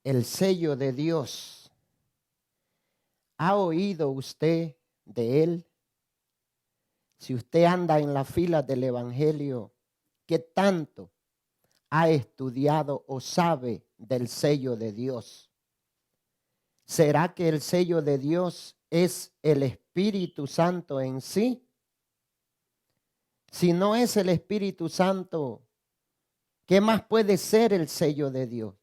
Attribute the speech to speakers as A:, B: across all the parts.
A: el sello de Dios. ¿Ha oído usted de él? Si usted anda en la fila del Evangelio, ¿qué tanto ha estudiado o sabe del sello de Dios? ¿Será que el sello de Dios es el Espíritu Santo en sí? Si no es el Espíritu Santo, ¿qué más puede ser el sello de Dios?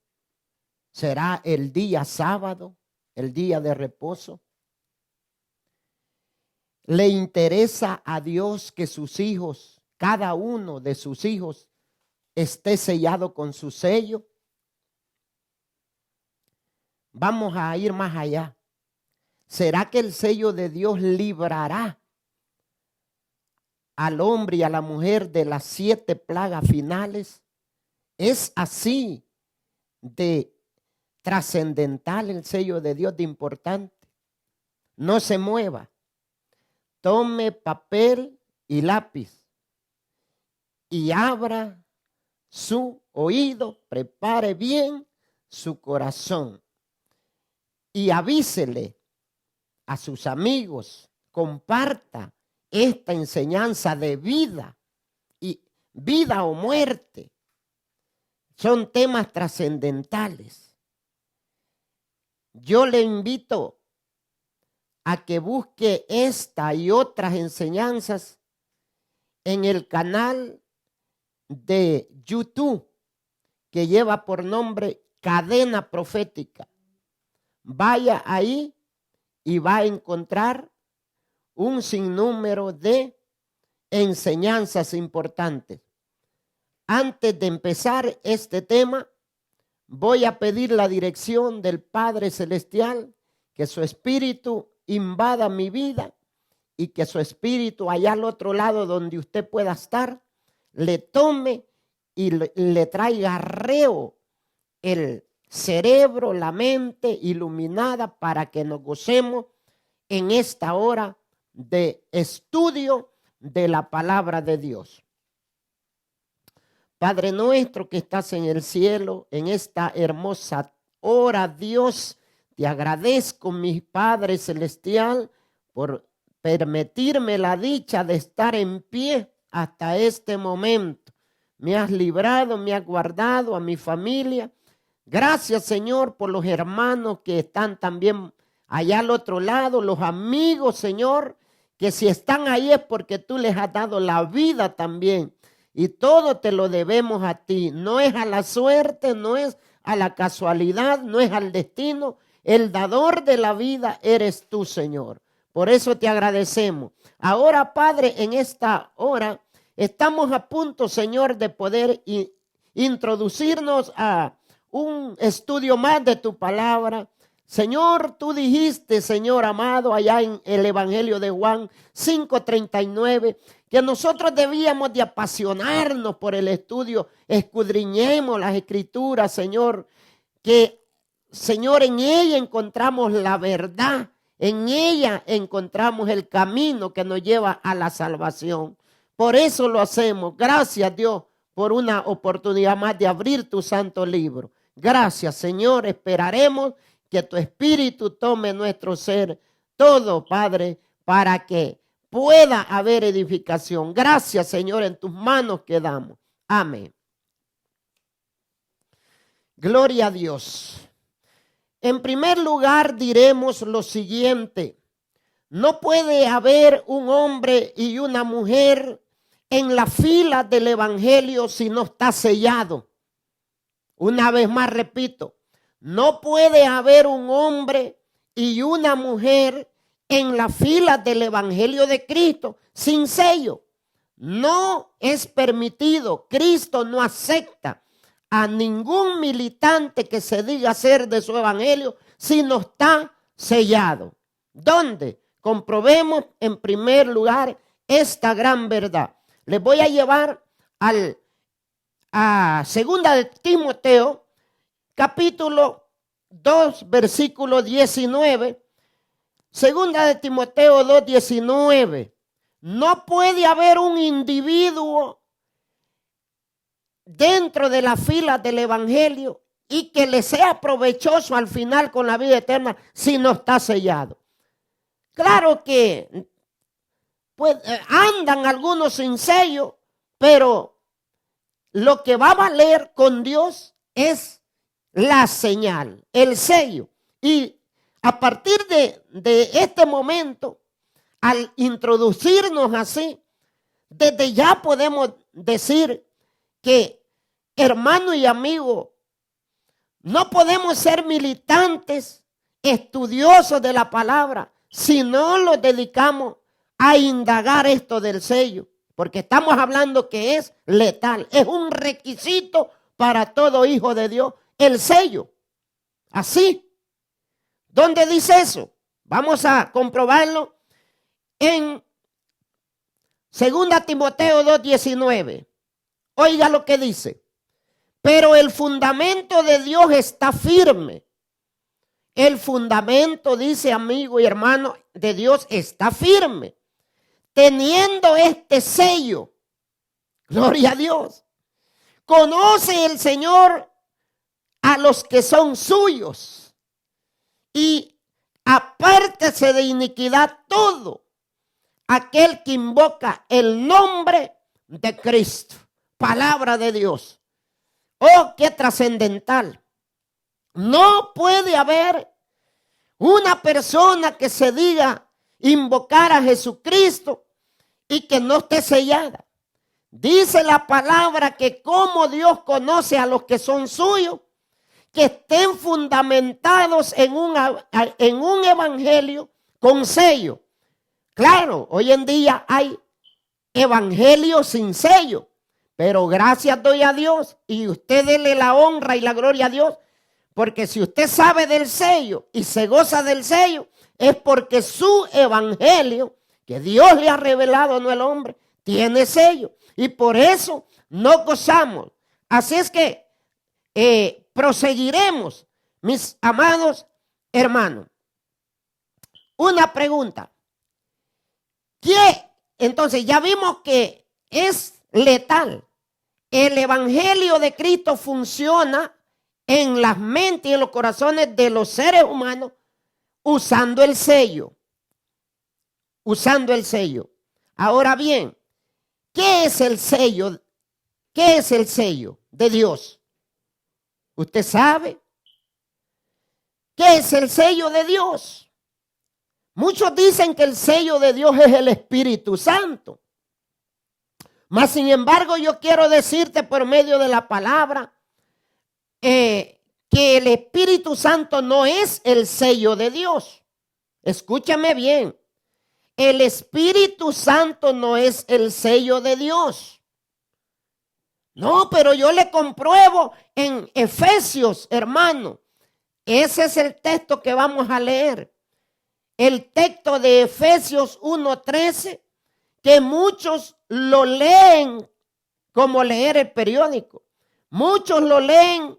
A: ¿Será el día sábado, el día de reposo? ¿Le interesa a Dios que sus hijos, cada uno de sus hijos, esté sellado con su sello? Vamos a ir más allá. ¿Será que el sello de Dios librará al hombre y a la mujer de las 7 plagas finales? ¿Es así de trascendental el sello de Dios, de importante? No se mueva. Tome papel y lápiz y abra su oído, prepare bien su corazón y avísele a sus amigos, comparta esta enseñanza de vida y vida o muerte. Son temas trascendentales. Yo le invito a que busque esta y otras enseñanzas en el canal de YouTube que lleva por nombre Cadena Profética. Vaya ahí y va a encontrar un sinnúmero de enseñanzas importantes. Antes de empezar este tema, voy a pedir la dirección del Padre Celestial, que su Espíritu invada mi vida y que su Espíritu allá al otro lado donde usted pueda estar, le tome y le traiga reo el cerebro, la mente iluminada para que nos gocemos en esta hora de estudio de la palabra de Dios. Padre nuestro que estás en el cielo, en esta hermosa hora, Dios, te agradezco, mi Padre Celestial, por permitirme la dicha de estar en pie hasta este momento. Me has librado, me has guardado a mi familia. Gracias, Señor, por los hermanos que están también allá al otro lado, los amigos, Señor, que si están ahí es porque tú les has dado la vida también. Y todo te lo debemos a ti. No es a la suerte, no es a la casualidad, no es al destino. El dador de la vida eres tú, Señor. Por eso te agradecemos. Ahora, Padre, en esta hora estamos a punto, Señor, de poder introducirnos a un estudio más de tu palabra. Señor, tú dijiste, Señor amado, allá en el Evangelio de Juan 5:39, que nosotros debíamos de apasionarnos por el estudio. Escudriñemos las Escrituras, Señor, que, Señor, en ella encontramos la verdad, en ella encontramos el camino que nos lleva a la salvación. Por eso lo hacemos. Gracias, Dios, por una oportunidad más de abrir tu santo libro. Gracias, Señor. Esperaremos que tu Espíritu tome nuestro ser todo, Padre, para que pueda haber edificación. Gracias, Señor, en tus manos quedamos. Amén. Gloria a Dios. En primer lugar, diremos lo siguiente. No puede haber un hombre y una mujer en la fila del Evangelio si no está sellado. Una vez más repito, no puede haber un hombre y una mujer en la fila del Evangelio de Cristo sin sello. No es permitido. Cristo no acepta a ningún militante que se diga ser de su Evangelio si no está sellado. ¿Dónde? Comprobemos en primer lugar esta gran verdad. Les voy a llevar a segunda de Timoteo, capítulo 2, versículo 19. Segunda de Timoteo 2, 19. No puede haber un individuo dentro de la fila del Evangelio y que le sea provechoso al final con la vida eterna si no está sellado. Claro que pues, andan algunos sin sello, pero lo que va a valer con Dios es la señal, el sello. Y a partir de este momento, al introducirnos así, desde ya podemos decir que, hermano y amigo, no podemos ser militantes, estudiosos de la palabra, si no los dedicamos a indagar esto del sello, porque estamos hablando que es letal, es un requisito para todo hijo de Dios, el sello. Así. ¿Dónde dice eso? Vamos a comprobarlo en 2 Timoteo 2:19. Oiga lo que dice. Pero el fundamento de Dios está firme. El fundamento, dice amigo y hermano, de Dios está firme. Teniendo este sello. Gloria a Dios. Conoce el Señor a los que son suyos. Y apártese de iniquidad todo aquel que invoca el nombre de Cristo. Palabra de Dios. Oh, qué trascendental. No puede haber una persona que se diga invocar a Jesucristo y que no esté sellada. Dice la palabra que como Dios conoce a los que son suyos, que estén fundamentados en un evangelio con sello. Claro, hoy en día hay evangelios sin sello, pero gracias doy a Dios y usted dele la honra y la gloria a Dios, porque si usted sabe del sello y se goza del sello, es porque su evangelio que Dios le ha revelado, no el hombre, tiene sello. Y por eso no gozamos. Así es que proseguiremos, mis amados hermanos. Una pregunta. ¿Qué? Entonces ya vimos que es letal. El evangelio de Cristo funciona en las mentes y en los corazones de los seres humanos usando el sello. Usando el sello. Ahora bien, ¿qué es el sello? ¿Qué es el sello de Dios? ¿Usted sabe? ¿Qué es el sello de Dios? Muchos dicen que el sello de Dios es el Espíritu Santo. Mas sin embargo yo quiero decirte por medio de la palabra que el Espíritu Santo no es el sello de Dios. Escúchame bien. El Espíritu Santo no es el sello de Dios. No, pero yo le compruebo en Efesios, hermano. Ese es el texto que vamos a leer. El texto de Efesios 1:13, que muchos lo leen como leer el periódico. Muchos lo leen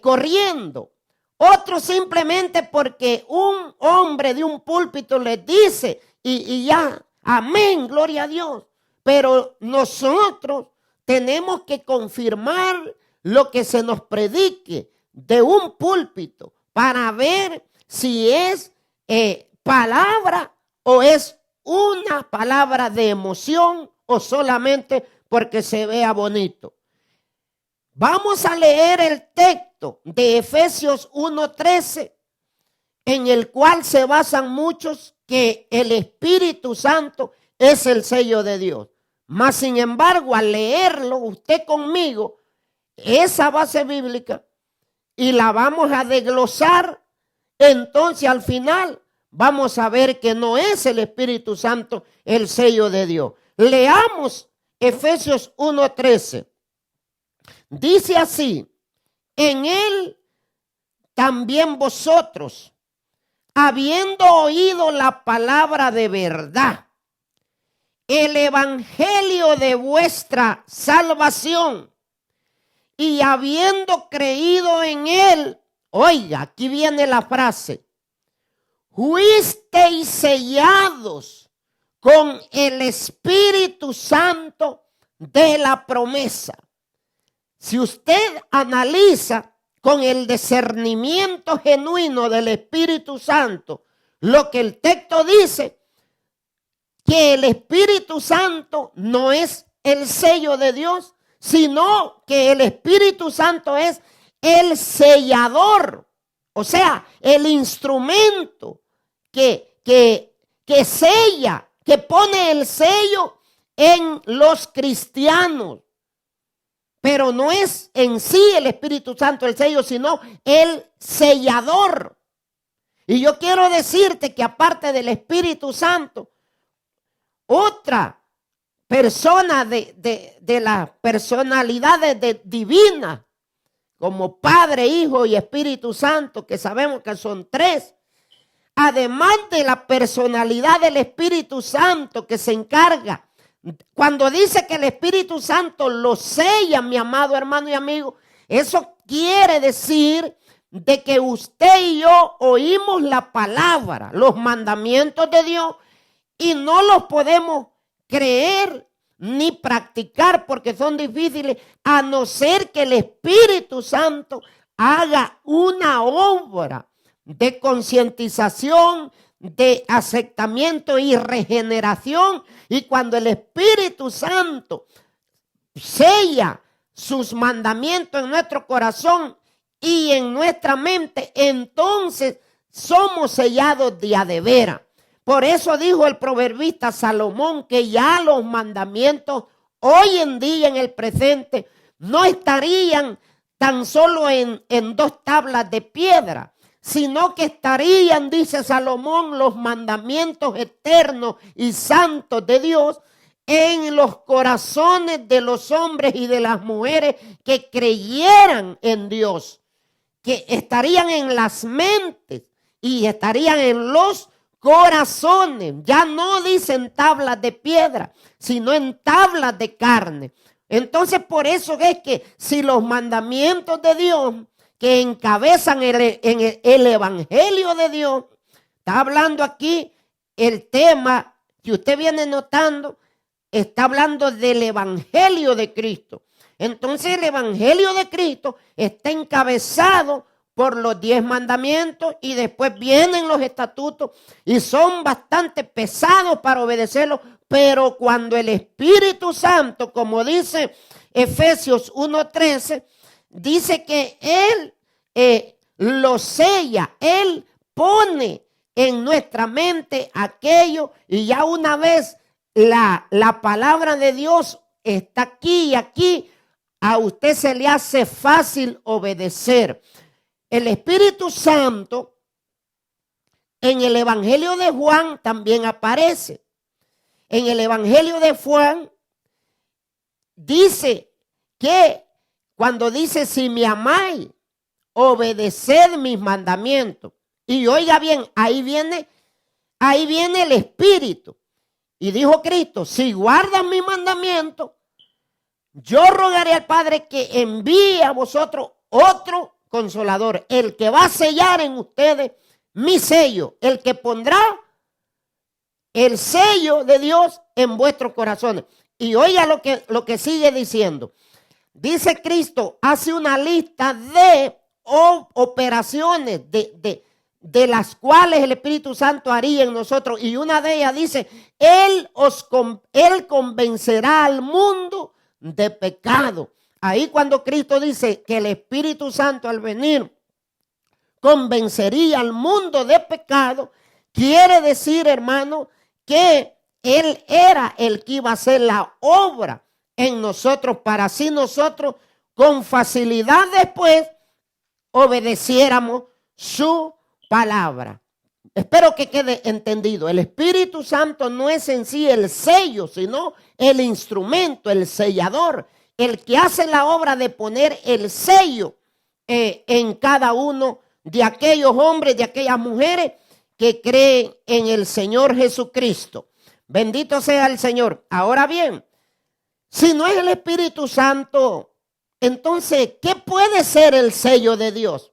A: corriendo. Otros simplemente porque un hombre de un púlpito les dice y ya, amén, gloria a Dios. Pero nosotros tenemos que confirmar lo que se nos predique de un púlpito para ver si es palabra o es una palabra de emoción o solamente porque se vea bonito. Vamos a leer el texto de Efesios 1:13, en el cual se basan muchos que el Espíritu Santo es el sello de Dios. Mas sin embargo, al leerlo usted conmigo, esa base bíblica, y la vamos a desglosar, entonces al final vamos a ver que no es el Espíritu Santo el sello de Dios. Leamos Efesios 1:13. Dice así: en él también vosotros, habiendo oído la palabra de verdad, el evangelio de vuestra salvación, y habiendo creído en él, oiga, aquí viene la frase, fuisteis sellados con el Espíritu Santo de la promesa. Si usted analiza con el discernimiento genuino del Espíritu Santo, lo que el texto dice, que el Espíritu Santo no es el sello de Dios, sino que el Espíritu Santo es el sellador, o sea, el instrumento que sella, que pone el sello en los cristianos. Pero no es en sí el Espíritu Santo el sello, sino el sellador. Y yo quiero decirte que aparte del Espíritu Santo, otra persona de las personalidades divinas, como Padre, Hijo y Espíritu Santo, que sabemos que son tres, además de la personalidad del Espíritu Santo que se encarga, cuando dice que el Espíritu Santo lo sella, mi amado hermano y amigo, eso quiere decir de que usted y yo oímos la palabra, los mandamientos de Dios, y no los podemos creer ni practicar porque son difíciles, a no ser que el Espíritu Santo haga una obra de concientización, de aceptamiento y regeneración. Y cuando el Espíritu Santo sella sus mandamientos en nuestro corazón y en nuestra mente, entonces somos sellados de a de veras. Por eso dijo el proverbista Salomón que ya los mandamientos hoy en día, en el presente, no estarían tan solo en 2 tablas de piedra, sino que estarían, dice Salomón, los mandamientos eternos y santos de Dios en los corazones de los hombres y de las mujeres que creyeran en Dios, que estarían en las mentes y estarían en los corazones. Ya no dicen tablas de piedra, sino en tablas de carne. Entonces, por eso es que si los mandamientos de Dios que encabezan el Evangelio de Dios, está hablando aquí el tema que usted viene notando, está hablando del Evangelio de Cristo. Entonces el Evangelio de Cristo está encabezado por los 10 mandamientos y después vienen los estatutos y son bastante pesados para obedecerlos, pero cuando el Espíritu Santo, como dice Efesios 1:13, dice que Él lo sella, Él pone en nuestra mente aquello y ya una vez la palabra de Dios está aquí y aquí, a usted se le hace fácil obedecer. El Espíritu Santo en el Evangelio de Juan también aparece. En el Evangelio de Juan dice que cuando dice si me amáis, obedeced mis mandamientos. Y oiga bien, ahí viene el Espíritu. Y dijo Cristo, si guardan mis mandamientos, yo rogaré al Padre que envíe a vosotros otro Consolador, el que va a sellar en ustedes mi sello, el que pondrá el sello de Dios en vuestros corazones. Y oiga lo que sigue diciendo. Dice Cristo, hace una lista de operaciones de las cuales el Espíritu Santo haría en nosotros. Y una de ellas dice, Él convencerá al mundo de pecado. Ahí cuando Cristo dice que el Espíritu Santo al venir convencería al mundo de pecado, quiere decir, hermano, que Él era el que iba a hacer la obra en nosotros para así nosotros con facilidad después obedeciéramos su palabra. Espero que quede entendido. El Espíritu Santo no es en sí el sello, sino el instrumento, el sellador, el que hace la obra de poner el sello en cada uno de aquellos hombres, de aquellas mujeres que creen en el Señor Jesucristo. Bendito sea el Señor. Ahora bien, si no es el Espíritu Santo, entonces, ¿qué puede ser el sello de Dios?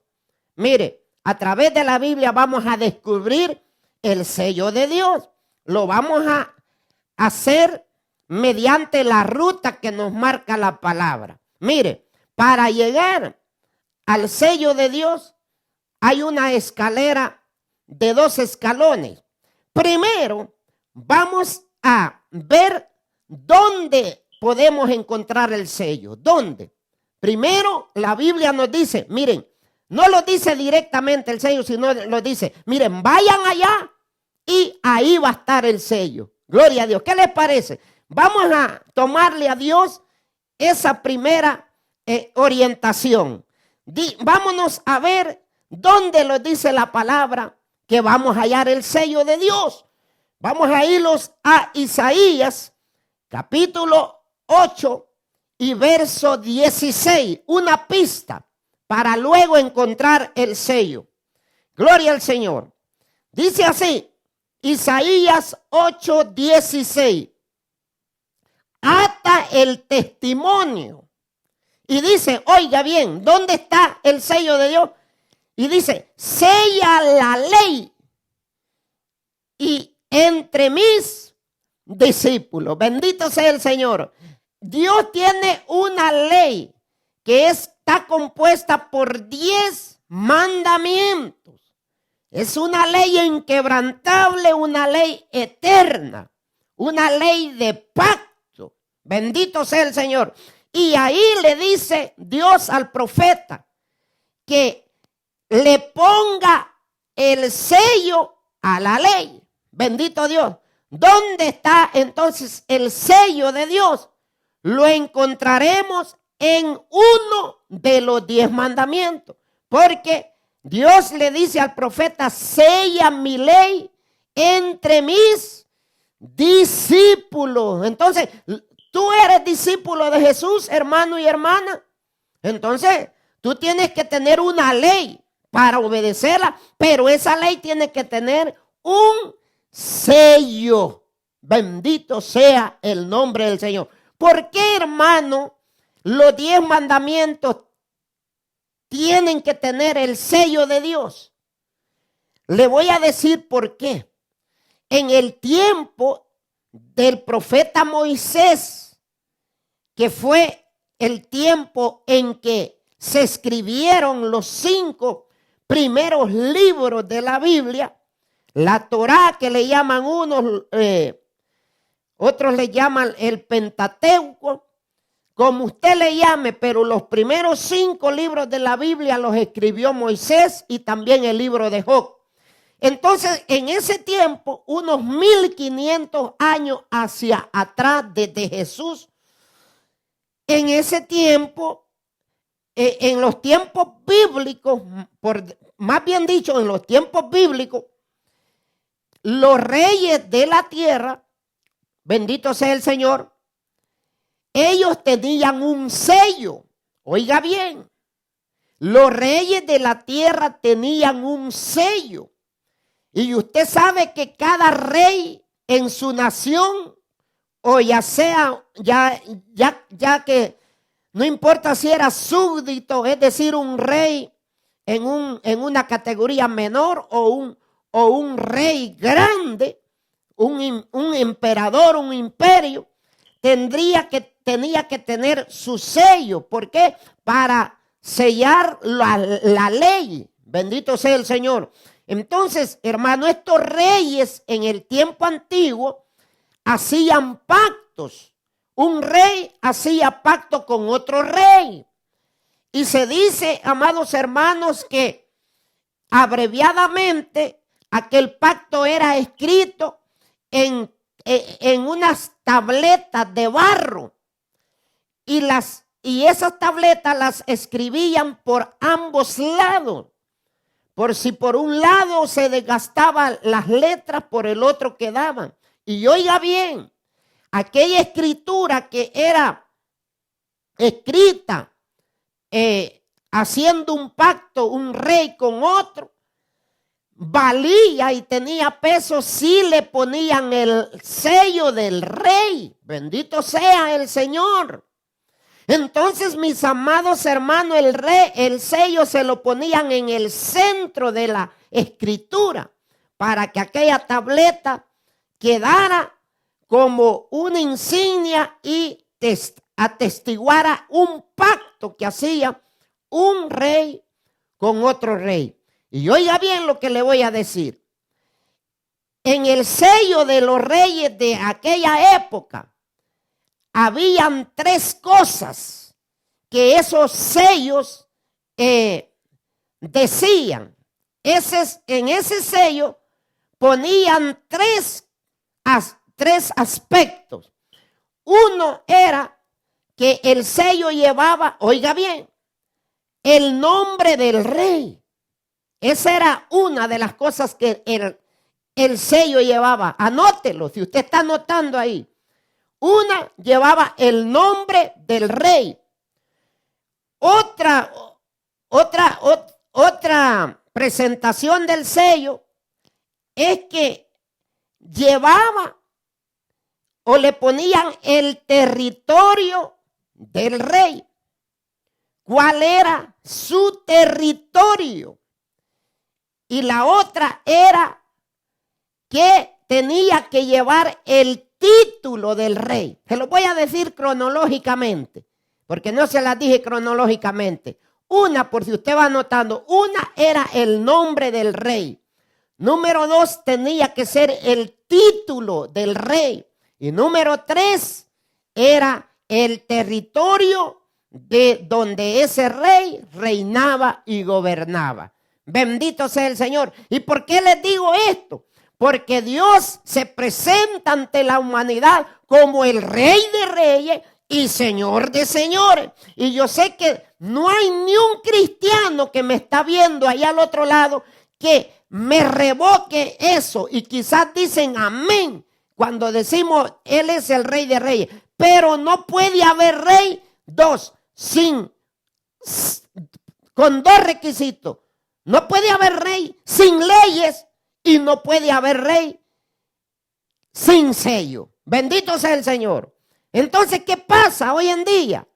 A: Mire, a través de la Biblia vamos a descubrir el sello de Dios. Lo vamos a hacer mediante la ruta que nos marca la palabra. Mire, para llegar al sello de Dios, hay una escalera de 2 escalones. Primero, vamos a ver dónde podemos encontrar el sello. ¿Dónde? Primero, la Biblia nos dice, miren, no lo dice directamente el sello, sino lo dice, miren, vayan allá y ahí va a estar el sello. Gloria a Dios. ¿Qué les parece? Vamos a tomarle a Dios esa primera orientación. Vámonos a ver dónde lo dice la palabra que vamos a hallar el sello de Dios. Vamos a irnos a Isaías, capítulo 8 y verso 16. Una pista para luego encontrar el sello. Gloria al Señor. Dice así, Isaías 8:16. Ata el testimonio. Y dice, oiga bien, ¿dónde está el sello de Dios? Y dice, sella la ley y entre mis discípulos. Bendito sea el Señor. Dios tiene una ley que está compuesta por 10 mandamientos. Es una ley inquebrantable, una ley eterna, una ley de pacto. Bendito sea el Señor. Y ahí le dice Dios al profeta que le ponga el sello a la ley. Bendito Dios. ¿Dónde está entonces el sello de Dios? Lo encontraremos en uno de los 10 mandamientos. Porque Dios le dice al profeta, sella mi ley entre mis discípulos. Entonces, tú eres discípulo de Jesús, hermano y hermana. Entonces, tú tienes que tener una ley para obedecerla, pero esa ley tiene que tener un sello. Bendito sea el nombre del Señor. ¿Por qué, hermano, los 10 mandamientos tienen que tener el sello de Dios? Le voy a decir por qué. En el tiempo del profeta Moisés, que fue el tiempo en que se escribieron los 5 primeros libros de la Biblia, la Torá, que le llaman unos, otros le llaman el Pentateuco, como usted le llame, pero los primeros 5 libros de la Biblia los escribió Moisés y también el libro de Job. Entonces, en ese tiempo, unos 1500 años hacia atrás desde Jesús, en ese tiempo, en los tiempos bíblicos, más bien dicho, en los tiempos bíblicos, los reyes de la tierra, bendito sea el Señor, ellos tenían un sello. Oiga bien, los reyes de la tierra tenían un sello. Y usted sabe que cada rey en su nación, o ya sea, ya que no importa si era súbdito, es decir, un rey en una categoría menor o un rey grande, un emperador, un imperio, tenía que tener su sello. ¿Por qué? Para sellar la ley. Bendito sea el Señor. Entonces, hermano, estos reyes en el tiempo antiguo hacían pactos. Un rey hacía pacto con otro rey. Y se dice, amados hermanos, que abreviadamente aquel pacto era escrito en unas tabletas de barro. Y esas tabletas las escribían por ambos lados. Por si por un lado se desgastaban las letras, por el otro quedaban. Y oiga bien, aquella escritura que era escrita haciendo un pacto, un rey con otro, valía y tenía peso si le ponían el sello del rey. Bendito sea el Señor. Entonces, mis amados hermanos, el sello se lo ponían en el centro de la escritura para que aquella tableta quedara como una insignia y atestiguara un pacto que hacía un rey con otro rey. Y oiga bien lo que le voy a decir. En el sello de los reyes de aquella época, habían tres cosas que esos sellos decían. En ese sello ponían tres aspectos. Uno era que el sello llevaba, oiga bien, el nombre del rey. Esa era una de las cosas que el sello llevaba. Anótelo, si usted está anotando ahí. Una llevaba el nombre del rey. Otra presentación del sello es que llevaba o le ponían el territorio del rey. ¿Cuál era su territorio? Y la otra era que tenía que llevar el título del rey. Se lo voy a decir cronológicamente, porque no se las dije cronológicamente. Una, por si usted va anotando, una era el nombre del rey. Número 2, tenía que ser el título del rey. Y número 3, era el territorio de donde ese rey reinaba y gobernaba. Bendito sea el Señor. ¿Y por qué les digo esto? Porque Dios se presenta ante la humanidad como el Rey de Reyes y Señor de Señores. Y yo sé que no hay ni un cristiano que me está viendo allá al otro lado que me revoque eso. Y quizás dicen amén cuando decimos Él es el Rey de Reyes. Pero no puede haber rey, con dos requisitos. No puede haber rey sin leyes y no puede haber rey sin sello. Bendito sea el Señor. Entonces, ¿qué pasa hoy en día?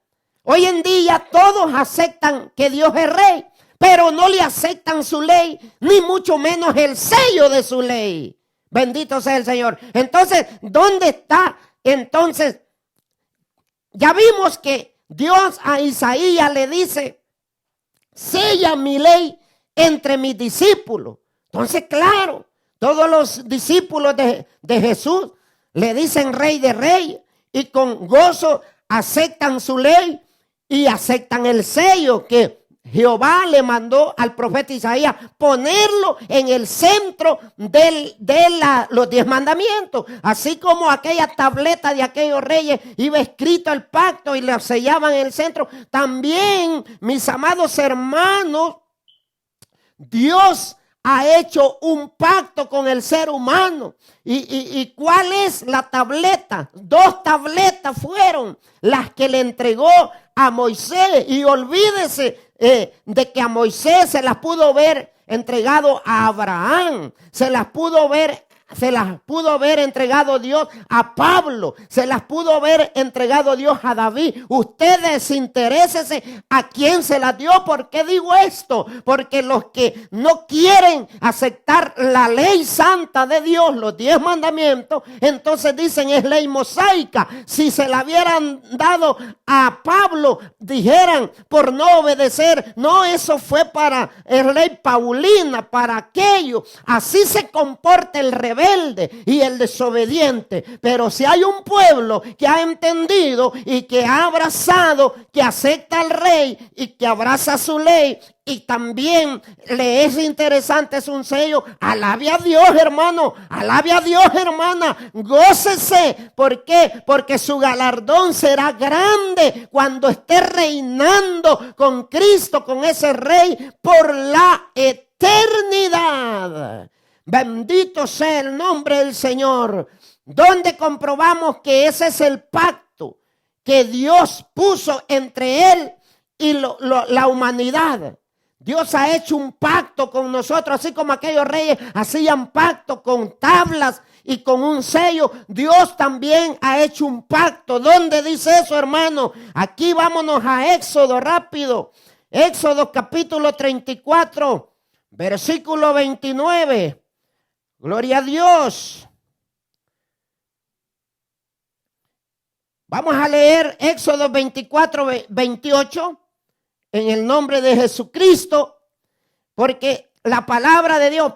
A: Hoy en día todos aceptan que Dios es rey, pero no le aceptan su ley, ni mucho menos el sello de su ley. Bendito sea el Señor. Entonces, ¿dónde está? Entonces, ya vimos que Dios a Isaías le dice, sella mi ley entre mis discípulos. Entonces, claro, todos los discípulos de Jesús le dicen Rey de Reyes y con gozo aceptan su ley y aceptan el sello que Jehová le mandó al profeta Isaías ponerlo en el centro de los 10 mandamientos. Así como aquella tableta de aquellos reyes iba escrito el pacto y lo sellaban en el centro. También, mis amados hermanos, Dios ha hecho un pacto con el ser humano. ¿Y cuál es la tableta? 2 tabletas fueron las que le entregó a Moisés. Y olvídese de que a Moisés se las pudo ver entregado a Abraham. Se las pudo ver entregado Dios a Pablo. Se las pudo haber entregado Dios a David. Ustedes interésese a quién se las dio. ¿Por qué digo esto? Porque los que no quieren aceptar la ley santa de Dios, los 10 mandamientos, entonces dicen es ley mosaica. Si se la hubieran dado a Pablo, dijeran por no obedecer, no, eso fue para ley paulina, para aquello. Así se comporta el rebelde y el desobediente. Pero si hay un pueblo que ha entendido y que ha abrazado, que acepta al rey y que abraza su ley y también le es interesante, es un sello, alabe a Dios, hermano, alabe a Dios, hermana, gócese. ¿Por qué? Porque su galardón será grande cuando esté reinando con Cristo, con ese rey por la eternidad. Bendito sea el nombre del Señor. Donde comprobamos que ese es el pacto que Dios puso entre Él y la humanidad. Dios ha hecho un pacto con nosotros, así como aquellos reyes hacían pacto con tablas y con un sello. Dios también ha hecho un pacto. ¿Dónde dice eso, hermano? Aquí vámonos a Éxodo rápido. Éxodo capítulo 34, versículo 29. Gloria a Dios. Vamos a leer Éxodo 24, 28. en el nombre de Jesucristo, porque la palabra de Dios,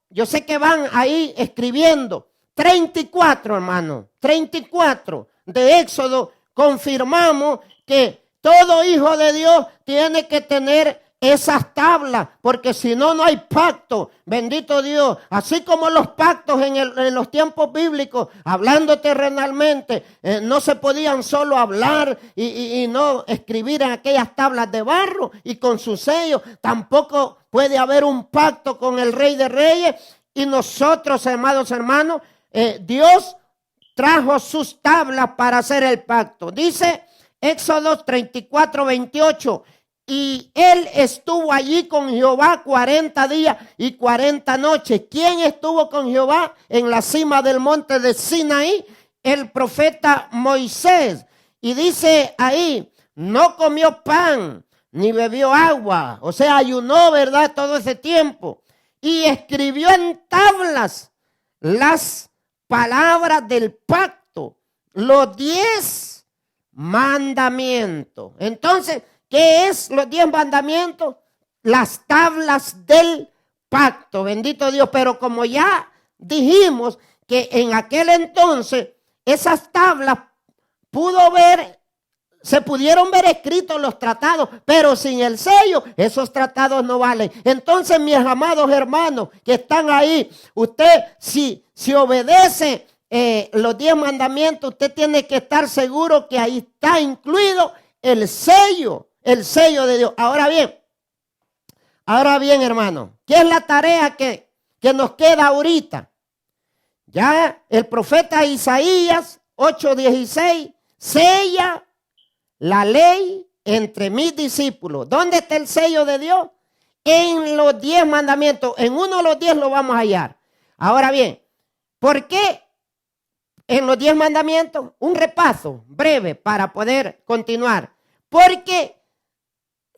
A: yo sé que van ahí escribiendo 34, hermano, 34 de Éxodo. Confirmamos que todo hijo de Dios tiene que tener esas tablas, porque si no, no hay pacto. Bendito Dios. Así como los pactos en los tiempos bíblicos, hablando terrenalmente, no se podían solo hablar y no escribir en aquellas tablas de barro y con su sello. Tampoco puede haber un pacto con el Rey de Reyes. Y nosotros, amados hermanos, Dios trajo sus tablas para hacer el pacto. Dice Éxodo 34, 28. Y él estuvo allí con Jehová 40 días y 40 noches. ¿Quién estuvo con Jehová en la cima del monte de Sinaí? El profeta Moisés. Y dice ahí, no comió pan ni bebió agua. O sea, ayunó, ¿verdad? Todo ese tiempo. Y escribió en tablas las palabras del pacto, los 10 mandamientos. Entonces, ¿qué es los 10 mandamientos? Las tablas del pacto, bendito Dios. Pero como ya dijimos que en aquel entonces esas tablas se pudieron ver escritos los tratados, pero sin el sello esos tratados no valen. Entonces, mis amados hermanos que están ahí, usted si obedece los 10 mandamientos, usted tiene que estar seguro que ahí está incluido el sello de Dios. Ahora bien, hermano, ¿qué es la tarea que nos queda ahorita? Ya el profeta Isaías 8:16 sella la ley entre mis discípulos. ¿Dónde está el sello de Dios? En los 10 mandamientos. En uno de los 10 lo vamos a hallar. Ahora bien, ¿por qué en los 10 mandamientos? Un repaso breve para poder continuar. Porque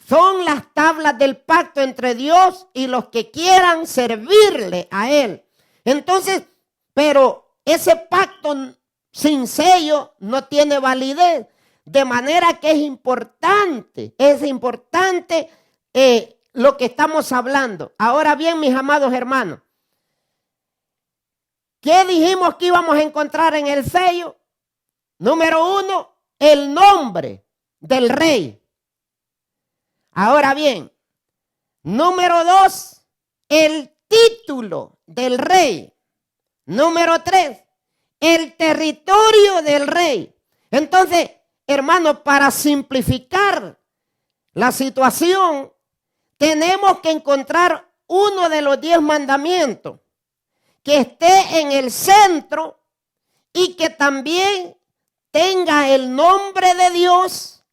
A: son las tablas del pacto entre Dios y los que quieran servirle a Él. Entonces, pero ese pacto sin sello no tiene validez. De manera que es importante lo que estamos hablando. Ahora bien, mis amados hermanos, ¿qué dijimos que íbamos a encontrar en el sello? Número 1, el nombre del rey. Ahora bien, número 2, el título del rey. Número 3, el territorio del rey. Entonces, hermanos, para simplificar la situación, tenemos que encontrar uno de los 10 mandamientos que esté en el centro y que también tenga el nombre de Dios,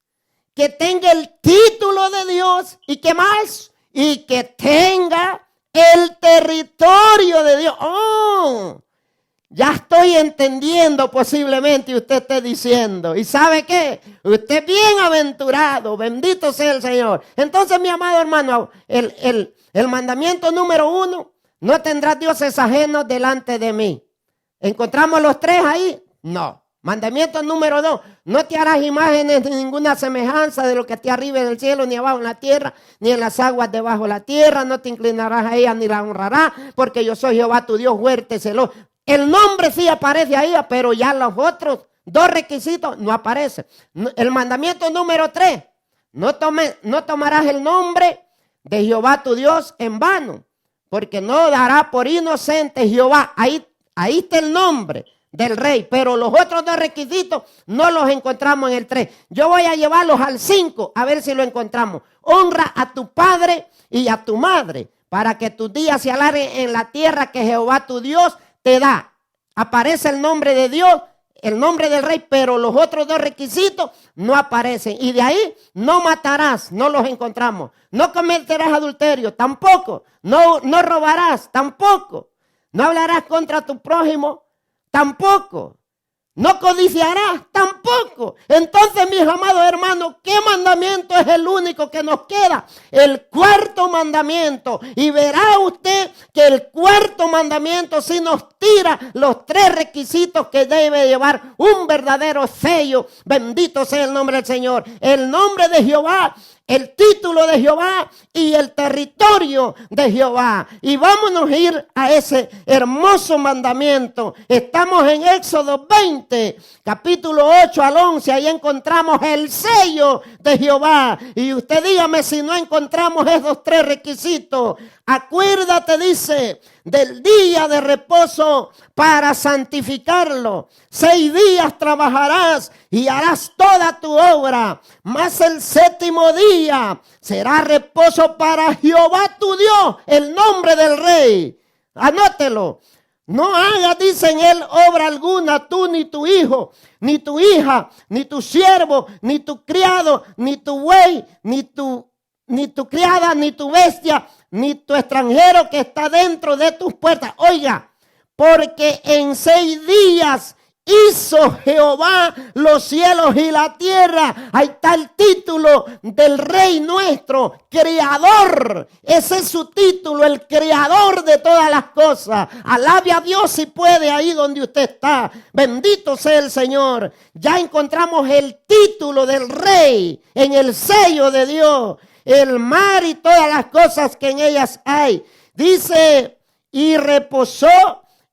A: que tenga el título de Dios y que más, y que tenga el territorio de Dios. ¡Oh! Ya estoy entendiendo posiblemente y usted esté diciendo. ¿Y sabe qué? Usted es bienaventurado. Bendito sea el Señor. Entonces, mi amado hermano, el mandamiento número 1, no tendrás dioses ajenos delante de mí. ¿Encontramos los 3 ahí? No. Mandamiento número 2, no te harás imágenes de ninguna semejanza de lo que esté arriba en el cielo, ni abajo en la tierra, ni en las aguas debajo de la tierra. No te inclinarás a ella ni la honrarás, porque yo soy Jehová tu Dios fuerte, celoso. El nombre sí aparece ahí, pero ya los otros 2 requisitos no aparecen. El mandamiento número 3, no tomarás el nombre de Jehová tu Dios en vano, porque no dará por inocente Jehová. Ahí está el nombre del rey, pero los otros 2 requisitos no los encontramos en el 3. Yo voy a llevarlos al 5, a ver si lo encontramos. Honra a tu padre y a tu madre, para que tus días se alarguen en la tierra que Jehová tu Dios te da. Aparece el nombre de Dios, el nombre del rey, pero los otros 2 requisitos no aparecen. Y de ahí, no matarás, no los encontramos. No cometerás adulterio, tampoco. No robarás, tampoco. No hablarás contra tu prójimo, tampoco. No codiciarás tampoco. Entonces, mis amados hermanos, ¿qué mandamiento es el único que nos queda? El cuarto mandamiento. Y verá usted que el cuarto mandamiento sí nos tira los tres requisitos que debe llevar un verdadero sello. Bendito sea el nombre del Señor. El nombre de Jehová, el título de Jehová y el territorio de Jehová. Y vámonos a ir a ese hermoso mandamiento. Estamos en Éxodo 20, capítulo 8 al 11. Ahí encontramos el sello de Jehová. Y usted dígame si no encontramos esos tres requisitos. Acuérdate, dice, del día de reposo para santificarlo. 6 días trabajarás y harás toda tu obra, mas el séptimo día será reposo para Jehová tu Dios, el nombre del rey. Anótelo. No hagas, dice en él, obra alguna, tú ni tu hijo, ni tu hija, ni tu siervo, ni tu criado, ni tu buey, ni tu criada, ni tu bestia, ni tu extranjero que está dentro de tus puertas. Oiga, porque en 6 días hizo Jehová los cielos y la tierra. Ahí está el título del Rey nuestro, Creador. Ese es su título, el Creador de todas las cosas. Alabe a Dios si puede ahí donde usted está. Bendito sea el Señor. Ya encontramos el título del Rey en el sello de Dios. El mar y todas las cosas que en ellas hay. Dice, y reposó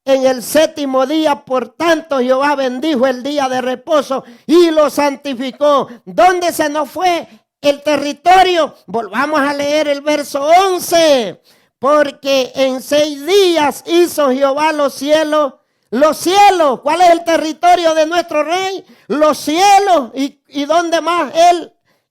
A: en el séptimo día, por tanto Jehová bendijo el día de reposo y lo santificó. ¿Dónde se nos fue el territorio? Volvamos a leer el verso 11. Porque en 6 días hizo Jehová los cielos. Los cielos, ¿cuál es el territorio de nuestro rey? Los cielos. ¿Y dónde más?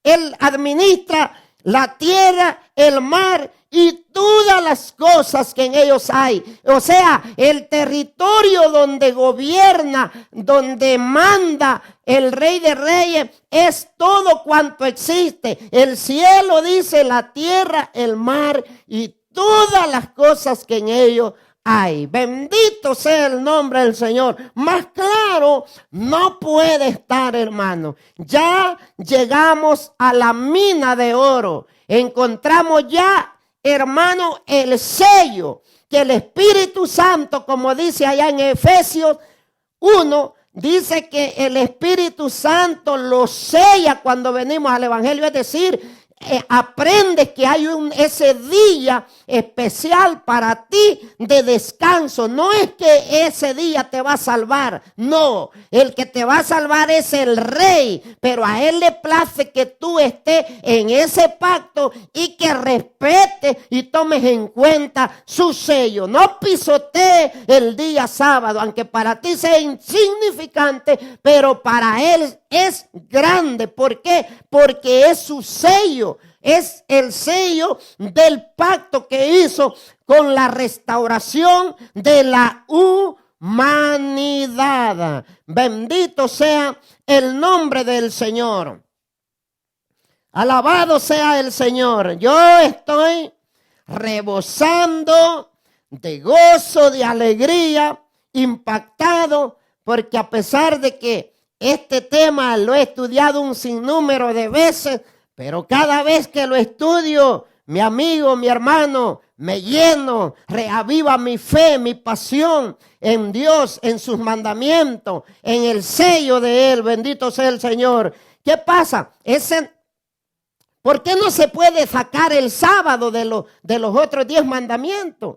A: Él administra la tierra, el mar y todas las cosas que en ellos hay. O sea, el territorio donde gobierna, donde manda el Rey de Reyes, es todo cuanto existe. El cielo, dice, la tierra, el mar y todas las cosas que en ellos hay. Bendito sea el nombre del Señor. Más claro no puede estar, hermano. Ya llegamos a la mina de oro. Encontramos ya, hermano, el sello que el Espíritu Santo, como dice allá en Efesios 1, dice que el Espíritu Santo lo sella cuando venimos al Evangelio. Es decir, aprendes que hay ese día especial para ti de descanso. No es que ese día te va a salvar, no, el que te va a salvar es el Rey, pero a él le place que tú estés en ese pacto y que respetes y tomes en cuenta su sello. No pisotees el día sábado, aunque para ti sea insignificante, pero para él es grande. ¿Por qué? Porque es su sello. Es el sello del pacto que hizo con la restauración de la humanidad. Bendito sea el nombre del Señor. Alabado sea el Señor. Yo estoy rebosando de gozo, de alegría, impactado, porque a pesar de que este tema lo he estudiado un sinnúmero de veces, pero cada vez que lo estudio, mi amigo, mi hermano, me lleno, reaviva mi fe, mi pasión en Dios, en sus mandamientos, en el sello de Él. Bendito sea el Señor. ¿Qué pasa? ¿Por qué no se puede sacar el sábado de los otros 10 mandamientos?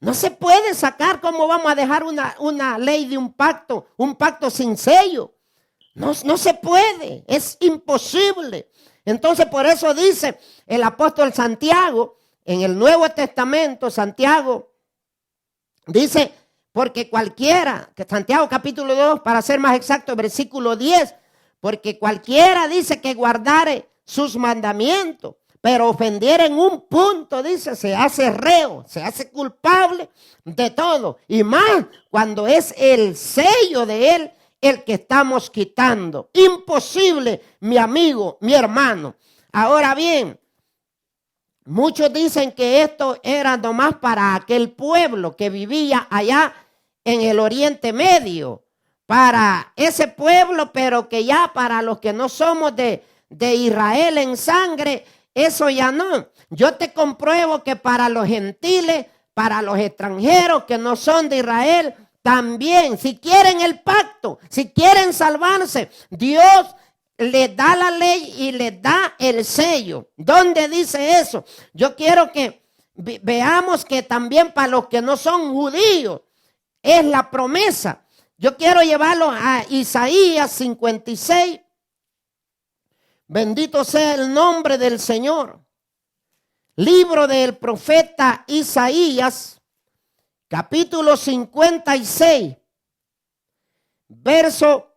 A: No se puede sacar. ¿Cómo vamos a dejar una ley de un pacto sin sello? No se puede, es imposible. Entonces, por eso dice el apóstol Santiago en el Nuevo Testamento. Santiago dice, porque cualquiera, que Santiago capítulo 2, para ser más exacto, versículo 10, porque cualquiera, dice, que guardare sus mandamientos, pero ofendiera en un punto, dice, se hace reo, se hace culpable de todo. Y más cuando es el sello de Él el que estamos quitando. Imposible, mi amigo, mi hermano. Ahora bien, muchos dicen que esto era nomás para aquel pueblo que vivía allá en el Oriente Medio, para ese pueblo, pero que ya para los que no somos de Israel en sangre, eso ya no. Yo te compruebo que para los gentiles, para los extranjeros que no son de Israel, también, si quieren el pacto, si quieren salvarse, Dios les da la ley y les da el sello. ¿Dónde dice eso? Yo quiero que veamos que también para los que no son judíos es la promesa. Yo quiero llevarlo a Isaías 56. Bendito sea el nombre del Señor. Libro del profeta Isaías, capítulo 56, verso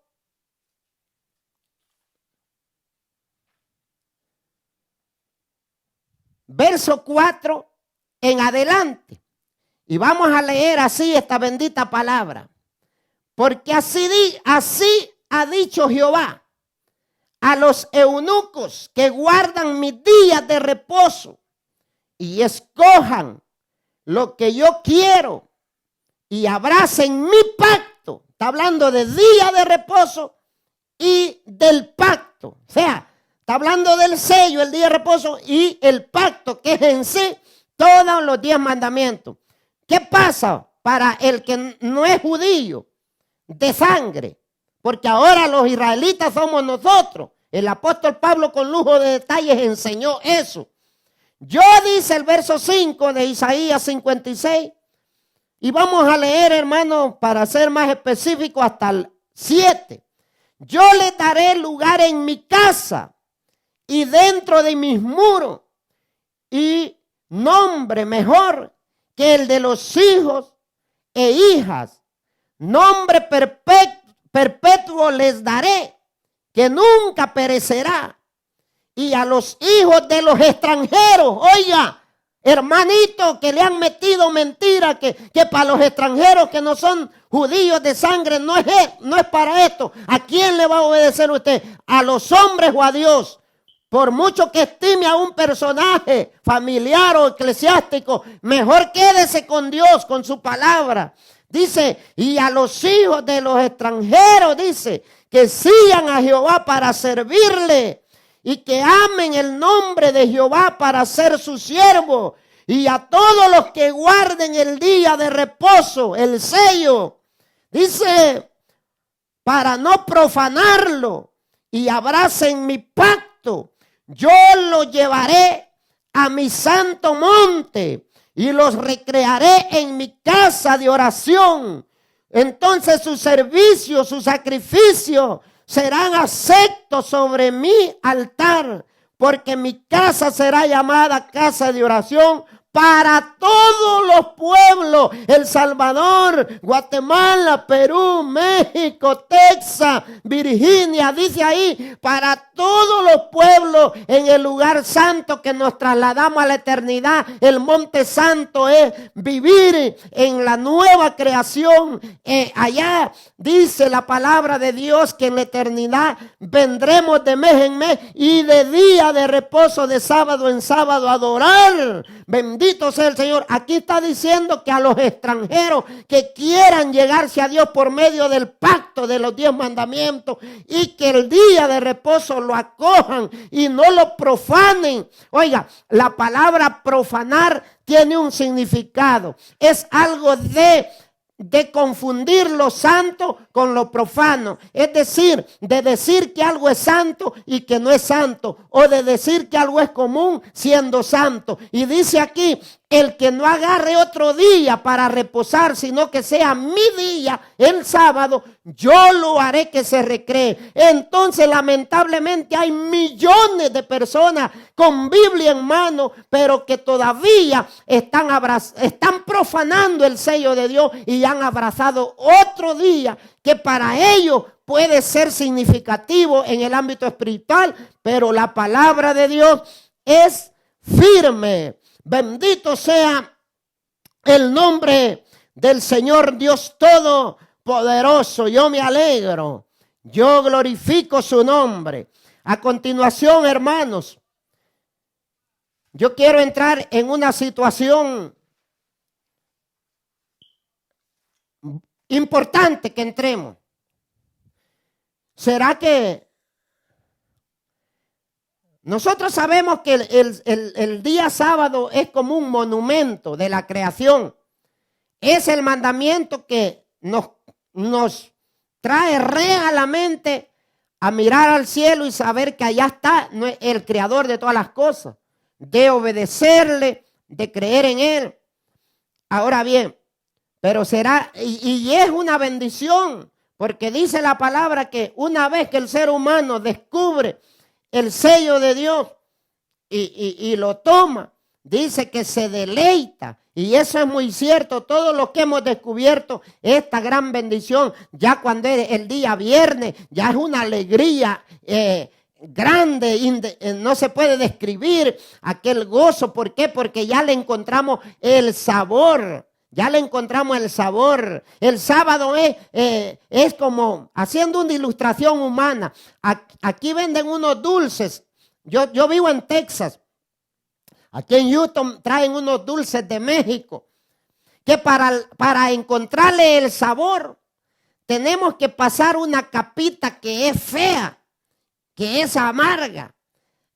A: 4 en adelante. Y vamos a leer así esta bendita palabra. Porque así ha dicho Jehová a los eunucos que guardan mis días de reposo y escojan lo que yo quiero y abracen mi pacto. Está hablando de día de reposo y del pacto. O sea, está hablando del sello, el día de reposo y el pacto, que es en sí todos los 10 mandamientos. ¿Qué pasa para el que no es judío de sangre? Porque ahora los israelitas somos nosotros. El apóstol Pablo con lujo de detalles enseñó eso. Yo, dice el verso 5 de Isaías 56, y vamos a leer, hermano, para ser más específico, hasta el 7. Yo les daré lugar en mi casa y dentro de mis muros, y nombre mejor que el de los hijos e hijas. Nombre perpetuo les daré, que nunca perecerá. Y a los hijos de los extranjeros, oiga, hermanito, que le han metido mentira, que para los extranjeros que no son judíos de sangre no es para esto. ¿A quién le va a obedecer usted? ¿A los hombres o a Dios? Por mucho que estime a un personaje familiar o eclesiástico, mejor quédese con Dios, con su palabra. Dice, y a los hijos de los extranjeros, dice, que sigan a Jehová para servirle y que amen el nombre de Jehová para ser su siervo. Y a todos los que guarden el día de reposo, el sello, dice, para no profanarlo y abracen mi pacto. Yo los llevaré a mi santo monte y los recrearé en mi casa de oración. Entonces su servicio, su sacrificio serán aceptos sobre mi altar, porque mi casa será llamada casa de oración para todos los pueblos. El Salvador, Guatemala, Perú, México, Texas, Virginia, dice ahí, para todos los pueblos en el lugar santo que nos trasladamos a la eternidad. El monte santo es vivir en la nueva creación. Allá dice la palabra de Dios que en la eternidad vendremos de mes en mes y de día de reposo, de sábado en sábado, a adorar. Bendito sea el Señor. Aquí está diciendo que a los extranjeros que quieran llegarse a Dios por medio del pacto de los 10 mandamientos y que el día de reposo lo acojan y no lo profanen. Oiga, la palabra profanar tiene un significado. Es algo de confundir lo santo con lo profano. Es decir, de decir que algo es santo y que no es santo. O de decir que algo es común siendo santo. Y dice aquí, el que no agarre otro día para reposar, sino que sea mi día, el sábado, yo lo haré que se recree. Entonces, lamentablemente, hay millones de personas con Biblia en mano, pero que todavía están profanando el sello de Dios y han abrazado otro día que para ellos puede ser significativo en el ámbito espiritual, pero la palabra de Dios es firme. Bendito sea el nombre del Señor Dios Todopoderoso. Yo me alegro, yo glorifico su nombre. A continuación, hermanos, yo quiero entrar en una situación importante que entremos. ¿Será que nosotros sabemos que el día sábado es como un monumento de la creación? Es el mandamiento que nos trae a la mente a mirar al cielo y saber que allá está el creador de todas las cosas, de obedecerle, de creer en él. Ahora bien, pero será, y es una bendición, porque dice la palabra que una vez que el ser humano descubre el sello de Dios y lo toma, dice que se deleita. Y eso es muy cierto, todo lo que hemos descubierto, esta gran bendición, ya cuando es el día viernes, ya es una alegría grande, no se puede describir aquel gozo. ¿Por qué? Porque ya le encontramos el sabor, ya le encontramos el sabor. El sábado es como, haciendo una ilustración humana, aquí venden unos dulces, yo vivo en Texas. Aquí en Houston traen unos dulces de México que para encontrarle el sabor tenemos que pasar una capita que es fea, que es amarga.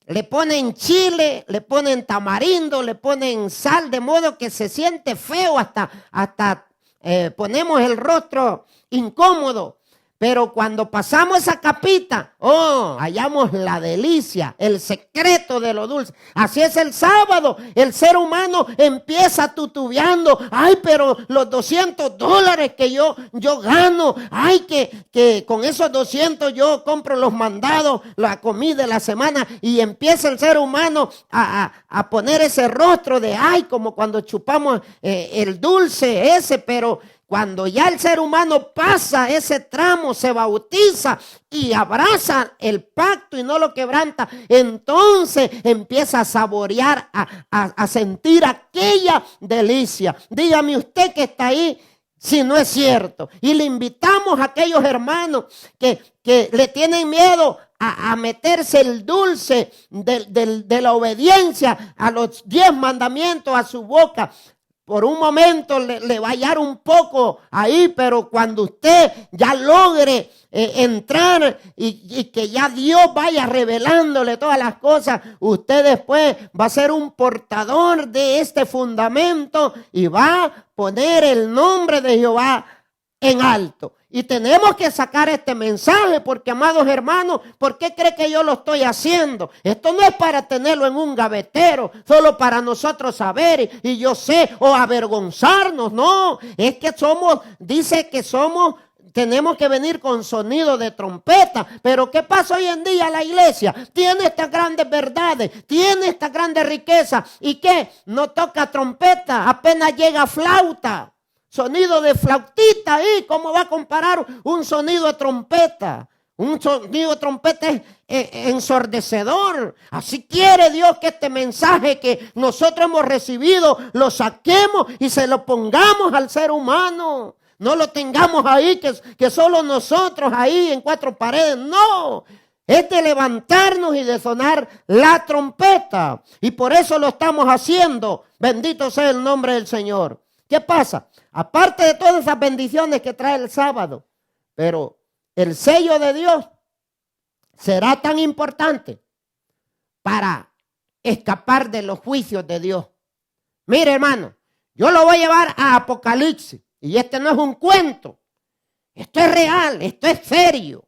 A: Le ponen chile, le ponen tamarindo, le ponen sal, de modo que se siente feo, hasta ponemos el rostro incómodo. Pero cuando pasamos esa capita, hallamos la delicia, el secreto de lo dulce. Así es el sábado. El ser humano empieza tutubeando. Ay, pero los $200 que yo gano. Ay, que con esos 200 yo compro los mandados, la comida de la semana. Y empieza el ser humano a poner ese rostro de, ay, como cuando chupamos el dulce ese, pero cuando ya el ser humano pasa ese tramo, se bautiza y abraza el pacto y no lo quebranta, entonces empieza a saborear, a sentir aquella delicia. Dígame usted que está ahí, si no es cierto. Y le invitamos a aquellos hermanos que le tienen miedo a meterse el dulce de la obediencia a los 10 mandamientos a su boca. Por un momento le va a hallar un poco ahí, pero cuando usted ya logre entrar y que ya Dios vaya revelándole todas las cosas, usted después va a ser un portador de este fundamento y va a poner el nombre de Jehová en alto. Y tenemos que sacar este mensaje porque, amados hermanos, ¿por qué cree que yo lo estoy haciendo? Esto no es para tenerlo en un gavetero, solo para nosotros saber y yo sé, o avergonzarnos, no. Es que tenemos que venir con sonido de trompeta. Pero ¿qué pasa hoy en día? La iglesia tiene estas grandes verdades, tiene estas grandes riquezas. ¿Y qué? No toca trompeta, apenas llega flauta. Sonido de flautita ahí, ¿cómo va a comparar un sonido de trompeta? Un sonido de trompeta es ensordecedor. Así quiere Dios que este mensaje que nosotros hemos recibido lo saquemos y se lo pongamos al ser humano. No lo tengamos ahí, que solo nosotros ahí en 4 paredes. No, es de levantarnos y de sonar la trompeta. Y por eso lo estamos haciendo. Bendito sea el nombre del Señor. ¿Qué pasa? Aparte de todas esas bendiciones que trae el sábado, pero el sello de Dios será tan importante para escapar de los juicios de Dios. Mire, hermano, yo lo voy a llevar a Apocalipsis. Y este no es un cuento. Esto es real, esto es serio.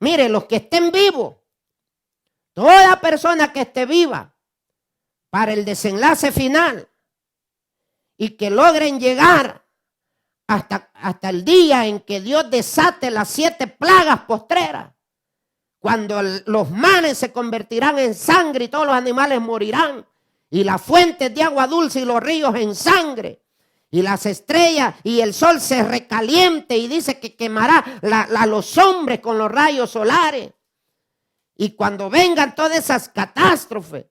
A: Mire, los que estén vivos, toda persona que esté viva para el desenlace final, y que logren llegar hasta el día en que Dios desate las 7 plagas postreras, cuando los mares se convertirán en sangre y todos los animales morirán, y las fuentes de agua dulce y los ríos en sangre, y las estrellas y el sol se recaliente, y dice que quemará a los hombres con los rayos solares. Y cuando vengan todas esas catástrofes,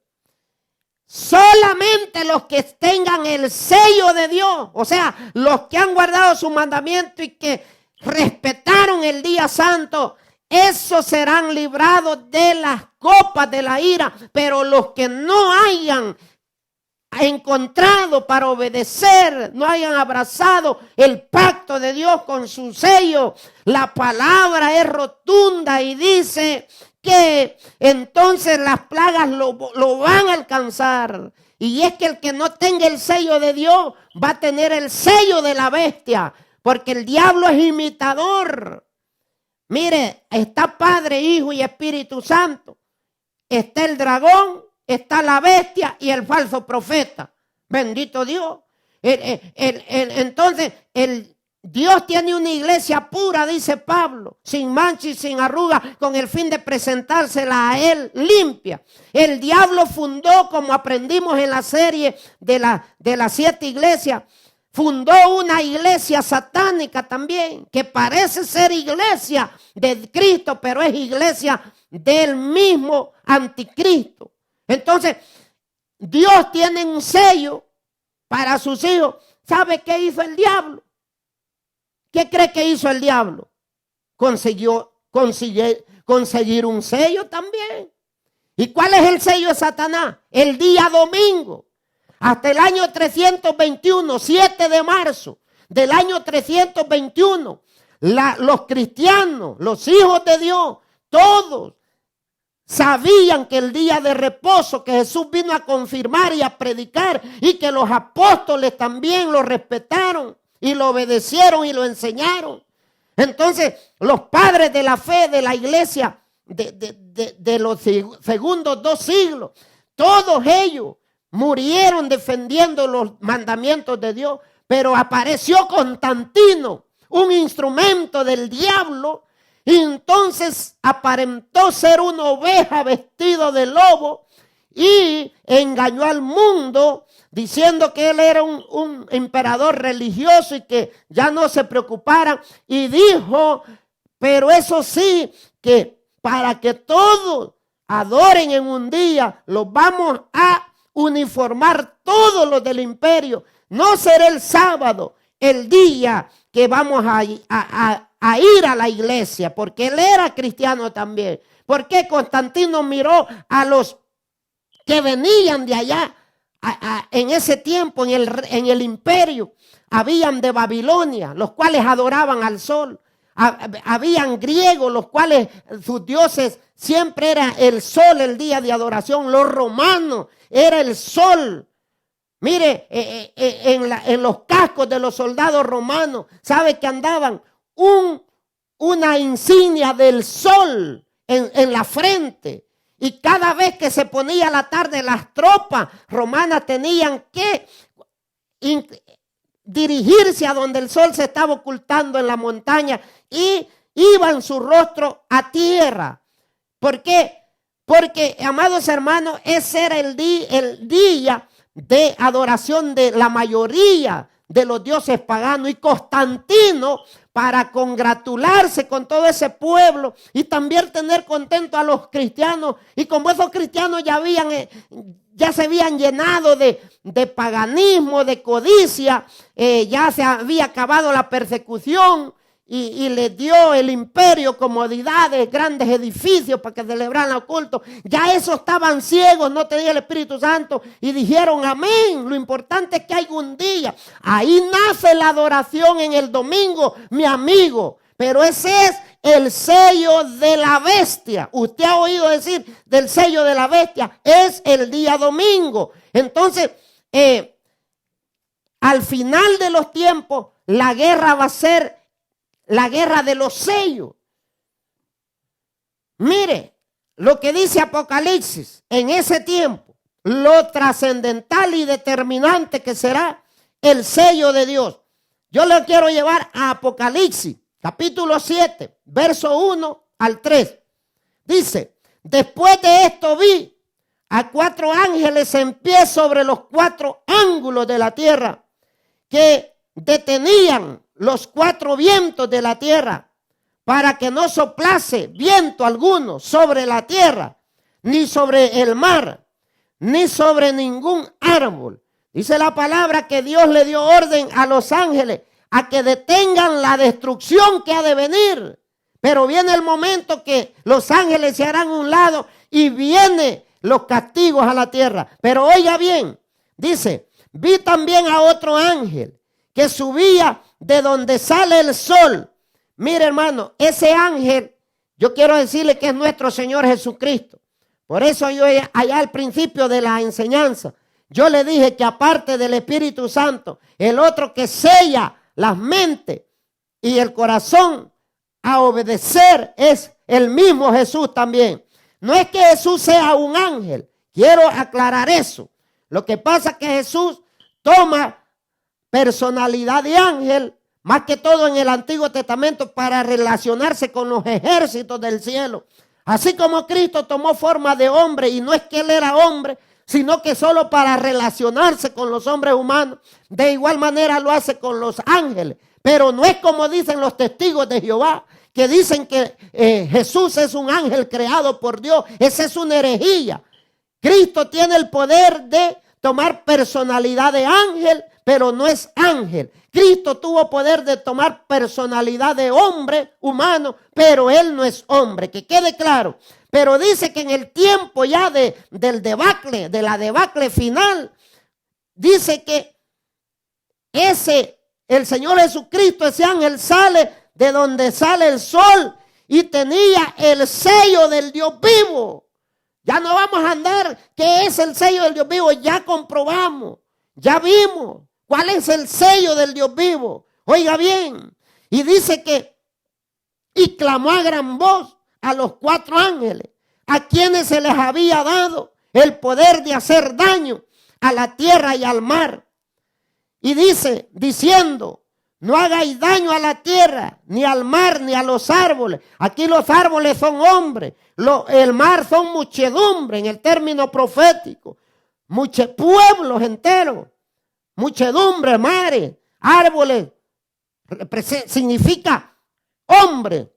A: solamente los que tengan el sello de Dios, o sea, los que han guardado su mandamiento y que respetaron el día santo, esos serán librados de las copas de la ira. Pero los que no hayan encontrado para obedecer, no hayan abrazado el pacto de Dios con su sello. La palabra es rotunda y dice que entonces las plagas lo van a alcanzar. Y es que el que no tenga el sello de Dios va a tener el sello de la bestia, porque el diablo es imitador. Mire, está Padre, Hijo y Espíritu Santo. Está el dragón, está la bestia y el falso profeta. Bendito Dios. Entonces, Dios tiene una iglesia pura, dice Pablo, sin mancha y sin arruga, con el fin de presentársela a Él limpia. El diablo fundó, como aprendimos en la serie de las 7 iglesias, fundó una iglesia satánica también, que parece ser iglesia de Cristo, pero es iglesia del mismo anticristo. Entonces, Dios tiene un sello para sus hijos. ¿Sabe qué hizo el diablo? ¿Qué cree que hizo el diablo? Conseguir un sello también. ¿Y cuál es el sello de Satanás? El día domingo. Hasta el año 321, 7 de marzo del año 321, los cristianos, los hijos de Dios, todos sabían que el día de reposo que Jesús vino a confirmar y a predicar, y que los apóstoles también lo respetaron y lo obedecieron y lo enseñaron. Entonces, los padres de la fe de la iglesia de los segundos 2 siglos, todos ellos murieron defendiendo los mandamientos de Dios. Pero apareció Constantino, un instrumento del diablo, y entonces aparentó ser una oveja vestido de lobo y engañó al mundo diciendo que él era un emperador religioso y que ya no se preocuparan. Y dijo, pero eso sí, que para que todos adoren en un día, los vamos a uniformar todos los del imperio. No será el sábado el día que vamos a ir a la iglesia, porque él era cristiano también. Porque Constantino miró a los que venían de allá. En ese tiempo, en el imperio, habían de Babilonia, los cuales adoraban al sol. Habían griegos, los cuales sus dioses siempre era el sol, el día de adoración. Los romanos era el sol. Mire, en los cascos de los soldados romanos, ¿sabe que andaban una insignia del sol en la frente? Y cada vez que se ponía la tarde, las tropas romanas tenían que dirigirse a donde el sol se estaba ocultando en la montaña y iban su rostro a tierra. ¿Por qué? Porque, amados hermanos, ese era el día de adoración de la mayoría de los dioses paganos. Y Constantino, para congratularse con todo ese pueblo y también tener contento a los cristianos, y como esos cristianos ya se habían llenado de paganismo, de codicia, ya se había acabado la persecución, y les dio el imperio comodidades, grandes edificios para que celebraran el culto. Ya esos estaban ciegos, no tenían el Espíritu Santo, y dijeron amén. Lo importante es que hay un día. Ahí nace la adoración en el domingo, mi amigo. Pero ese es el sello de la bestia. Usted ha oído decir del sello de la bestia. Es el día domingo. Entonces, al final de los tiempos, la guerra va a ser la guerra de los sellos. Mire lo que dice Apocalipsis en ese tiempo, lo trascendental y determinante que será el sello de Dios. Yo le quiero llevar a Apocalipsis, capítulo 7, verso 1 al 3. Dice, después de esto vi a 4 ángeles en pie sobre los 4 ángulos de la tierra, que detenían los 4 vientos de la tierra, para que no soplase viento alguno sobre la tierra, ni sobre el mar, ni sobre ningún árbol. Dice la palabra que Dios le dio orden a los ángeles a que detengan la destrucción que ha de venir. Pero viene el momento que los ángeles se harán a un lado y vienen los castigos a la tierra. Pero oiga bien, Dice, vi también a otro ángel que subía de donde sale el sol. Mire, hermano, ese ángel, yo quiero decirle que es nuestro Señor Jesucristo. Por eso yo allá al principio de la enseñanza, yo le dije que aparte del Espíritu Santo, el otro que sella las mentes y el corazón a obedecer es el mismo Jesús también. No es que Jesús sea un ángel, quiero aclarar eso. Lo que pasa es que Jesús toma personalidad de ángel, más que todo en el Antiguo Testamento, para relacionarse con los ejércitos del cielo. Así como Cristo tomó forma de hombre, y no es que él era hombre, sino que solo para relacionarse con los hombres humanos. De igual manera lo hace con los ángeles. Pero no es como dicen los testigos de Jehová, que dicen que Jesús es un ángel creado por Dios. Esa es una herejía. Cristo tiene el poder de tomar personalidad de ángel, pero no es ángel. Cristo tuvo poder de tomar personalidad de hombre humano, pero él no es hombre, que quede claro. Pero dice que en el tiempo ya del debacle, de la debacle final, dice que el Señor Jesucristo, ese ángel, sale de donde sale el sol y tenía el sello del Dios vivo. Ya no vamos a andar, ¿qué es el sello del Dios vivo? Ya comprobamos, ya vimos cuál es el sello del Dios vivo. Oiga bien, y dice que, y clamó a gran voz a los 4 ángeles, a quienes se les había dado el poder de hacer daño a la tierra y al mar. Y dice, diciendo, no hagáis daño a la tierra, ni al mar, ni a los árboles. Aquí los árboles son hombres, el mar son muchedumbre en el término profético. Pueblos enteros, muchedumbre, mares, árboles, significa hombre.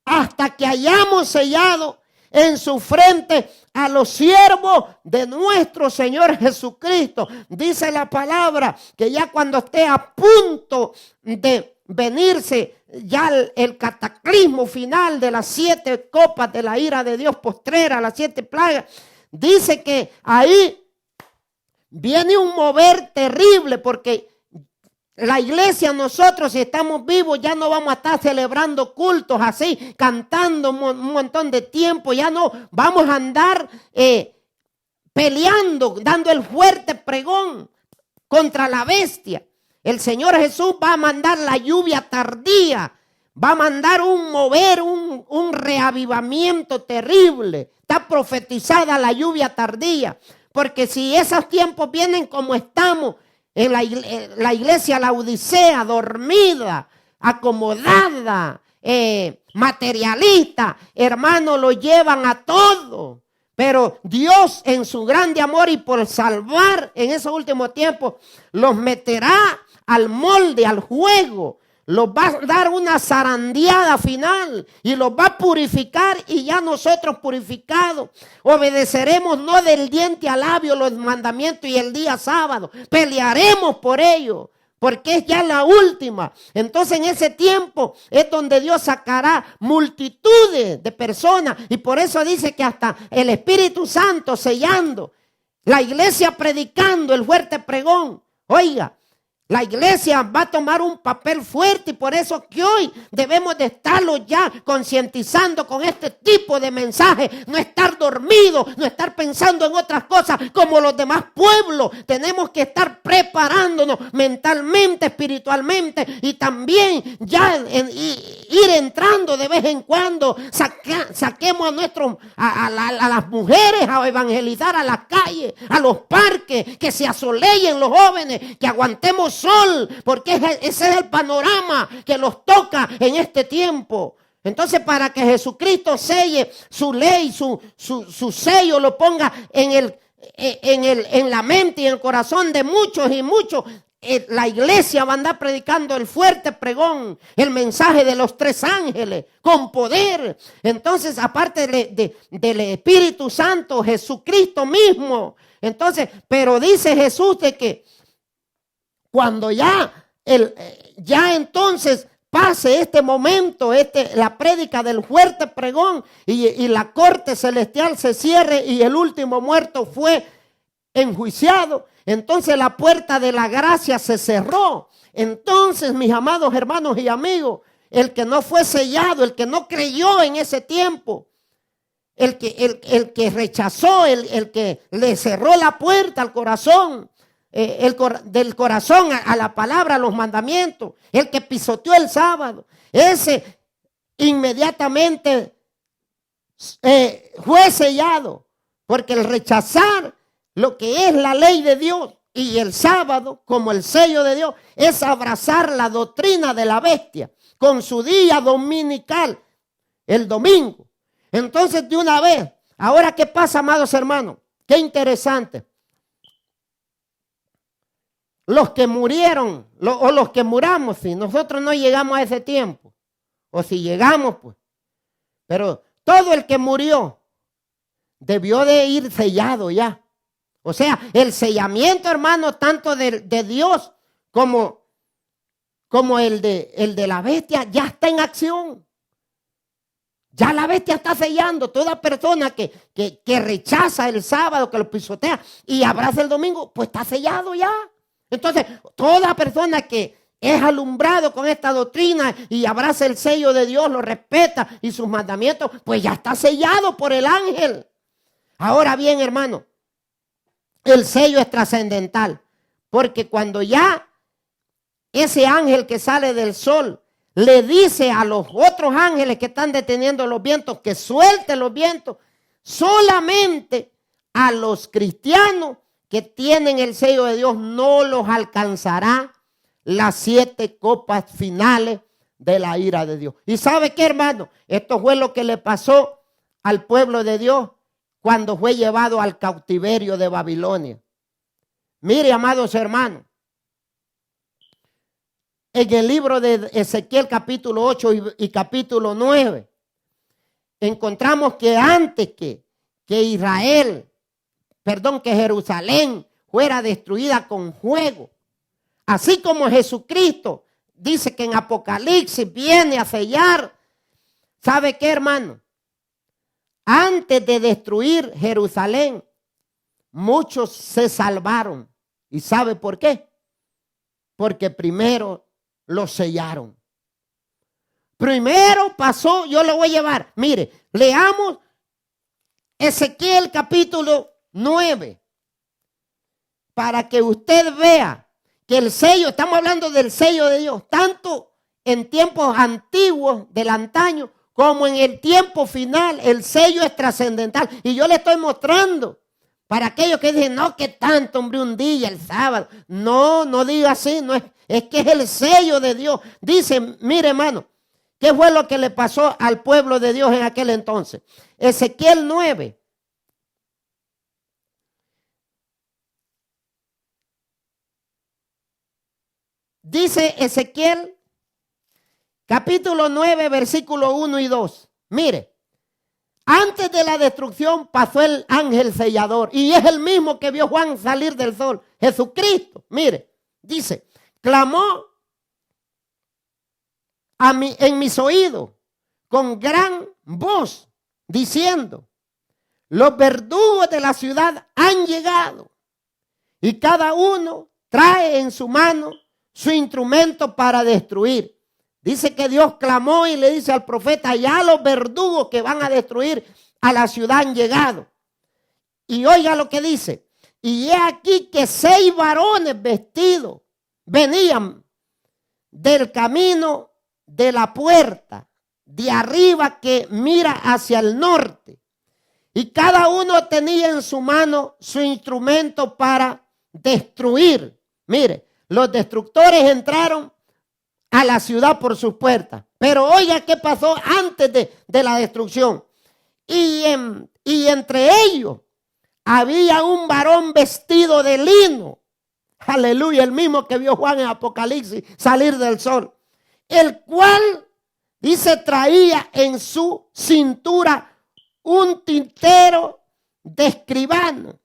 A: Hasta que hayamos sellado en su frente a los siervos de nuestro Señor Jesucristo. Dice la palabra que ya cuando esté a punto de venirse ya el cataclismo final de las 7 copas de la ira de Dios postrera, las 7 plagas, dice que ahí viene un mover terrible, porque la iglesia, nosotros, si estamos vivos, ya no vamos a estar celebrando cultos así, cantando un montón de tiempo. Ya no vamos a andar peleando, dando el fuerte pregón contra la bestia. El Señor Jesús va a mandar la lluvia tardía, va a mandar un mover, un reavivamiento terrible. Está profetizada la lluvia tardía, porque si esos tiempos vienen como estamos, en la iglesia Laodicea, dormida, acomodada, materialista, hermano, lo llevan a todo. Pero Dios, en su grande amor y por salvar en esos últimos tiempos, los meterá al molde, al juego. Los va a dar una zarandeada final y los va a purificar, y ya nosotros purificados obedeceremos no del diente al labio los mandamientos, y el día sábado pelearemos por ello, porque es ya la última. Entonces en ese tiempo es donde Dios sacará multitudes de personas, y por eso dice que hasta el Espíritu Santo sellando, la iglesia predicando el fuerte pregón. Oiga, la iglesia va a tomar un papel fuerte, y por eso que hoy debemos de estarlo ya concientizando con este tipo de mensaje. No estar dormido, no estar pensando en otras cosas como los demás pueblos. Tenemos que estar preparándonos mentalmente, espiritualmente, y también ya ir entrando de vez en cuando. Saquemos a las mujeres a evangelizar a las calles, a los parques, que se asoleyen los jóvenes, que aguantemos sol, porque ese es el panorama que los toca en este tiempo. Entonces, para que Jesucristo selle su ley, su sello, lo ponga en la mente y en el corazón de muchos y muchos, la iglesia va a andar predicando el fuerte pregón, el mensaje de los 3 ángeles con poder. Entonces, aparte del Espíritu Santo, Jesucristo mismo. Entonces, pero dice Jesús de que cuando ya entonces pase este momento, la prédica del fuerte pregón, y la corte celestial se cierre y el último muerto fue enjuiciado, entonces la puerta de la gracia se cerró. Entonces, mis amados hermanos y amigos, el que no fue sellado, el que no creyó en ese tiempo, el que rechazó, el que le cerró la puerta al corazón, del corazón a la palabra, a los mandamientos, el que pisoteó el sábado, ese inmediatamente fue sellado, porque el rechazar lo que es la ley de Dios y el sábado como el sello de Dios es abrazar la doctrina de la bestia con su día dominical, el domingo. Entonces, de una vez, ahora ¿qué pasa, amados hermanos? Qué interesante. Los que murieron o los que muramos, si nosotros no llegamos a ese tiempo, o si llegamos, pues, pero todo el que murió debió de ir sellado ya. O sea, el sellamiento, hermano, tanto de Dios como el de la bestia ya está en acción. Ya la bestia está sellando. Toda persona que rechaza el sábado, que lo pisotea y abraza el domingo, pues está sellado ya. Entonces, toda persona que es alumbrado con esta doctrina y abraza el sello de Dios, lo respeta y sus mandamientos, pues ya está sellado por el ángel. Ahora bien, hermano, el sello es trascendental, porque cuando ya ese ángel que sale del sol le dice a los otros ángeles que están deteniendo los vientos que suelten los vientos, solamente a los cristianos que tienen el sello de Dios no los alcanzará las 7 copas finales de la ira de Dios. ¿Y sabe qué, hermano? Esto fue lo que le pasó al pueblo de Dios cuando fue llevado al cautiverio de Babilonia. Mire, amados hermanos, en el libro de Ezequiel capítulo 8 y capítulo 9, encontramos que antes que Jerusalén fuera destruida con fuego, así como Jesucristo dice que en Apocalipsis viene a sellar, ¿sabe qué, hermano? Antes de destruir Jerusalén, muchos se salvaron. ¿Y sabe por qué? Porque primero lo sellaron. Primero pasó, yo lo voy a llevar. Mire, leamos Ezequiel capítulo 9 para que usted vea que el sello, estamos hablando del sello de Dios, tanto en tiempos antiguos del antaño como en el tiempo final, el sello es trascendental. Y yo le estoy mostrando para aquellos que dicen, no, que tanto, hombre, un día, el sábado. No diga así, no es que es el sello de Dios. Dice, mire, hermano, ¿qué fue lo que le pasó al pueblo de Dios en aquel entonces? Ezequiel 9. Dice Ezequiel capítulo 9, versículo 1 y 2. Mire, antes de la destrucción pasó el ángel sellador y es el mismo que vio Juan salir del sol, Jesucristo. Mire, dice, clamó en mis oídos con gran voz, diciendo, los verdugos de la ciudad han llegado y cada uno trae en su mano su instrumento para destruir. Dice que Dios clamó y le dice al profeta, ya los verdugos que van a destruir a la ciudad han llegado. Y oiga lo que dice, y he aquí que 6 varones vestidos venían del camino de la puerta, de arriba que mira hacia el norte. Y cada uno tenía en su mano su instrumento para destruir. Mire, los destructores entraron a la ciudad por sus puertas. Pero oiga qué pasó antes de la destrucción. Y entre ellos había un varón vestido de lino. Aleluya, el mismo que vio Juan en Apocalipsis salir del sol. El cual, dice, traía en su cintura un tintero de escribano.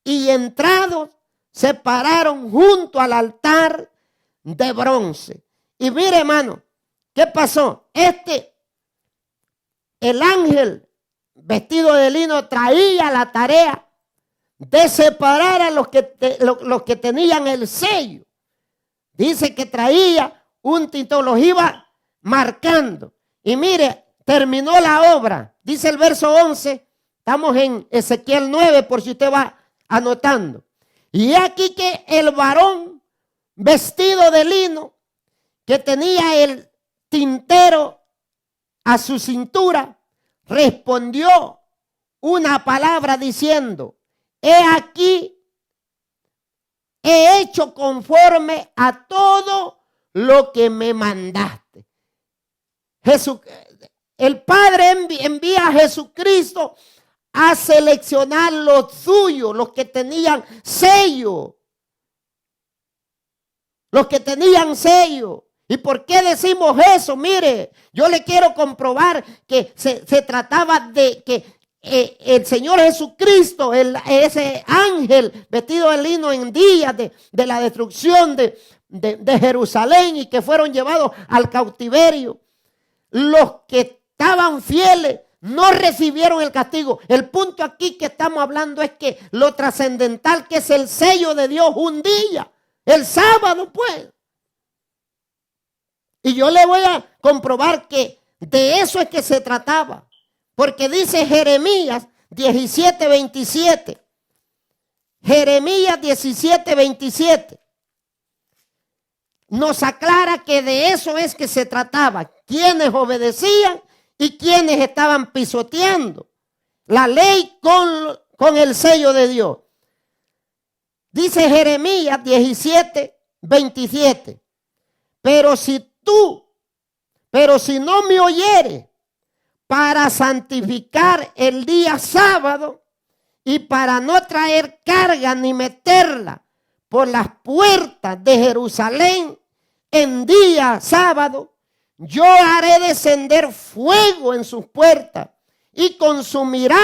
A: Y entrados se pararon junto al altar de bronce. Y mire, hermano, ¿qué pasó? El ángel vestido de lino traía la tarea de separar a los que tenían el sello. Dice que traía un tinto, los iba marcando. Y mire, terminó la obra. Dice el verso 11, estamos en Ezequiel 9, por si usted va anotando. Y aquí que el varón vestido de lino, que tenía el tintero a su cintura, respondió una palabra diciendo: he aquí, he hecho conforme a todo lo que me mandaste. El Padre envía a Jesucristo a seleccionar los suyos, los que tenían sello. Los que tenían sello. ¿Y por qué decimos eso? Mire, yo le quiero comprobar que se trataba de que el Señor Jesucristo, ese ángel vestido de lino en días de la destrucción de Jerusalén y que fueron llevados al cautiverio, los que estaban fieles no recibieron el castigo. El punto aquí que estamos hablando es que lo trascendental, que es el sello de Dios, un día, el sábado, pues. Y yo le voy a comprobar que de eso es que se trataba. Porque dice Jeremías 17:27. Jeremías 17:27. Nos aclara que de eso es que se trataba. Quienes obedecían y quienes estaban pisoteando la ley con el sello de Dios. Dice Jeremías 17:27. Pero si no me oyeres para santificar el día sábado y para no traer carga ni meterla por las puertas de Jerusalén en día sábado, yo haré descender fuego en sus puertas y consumirá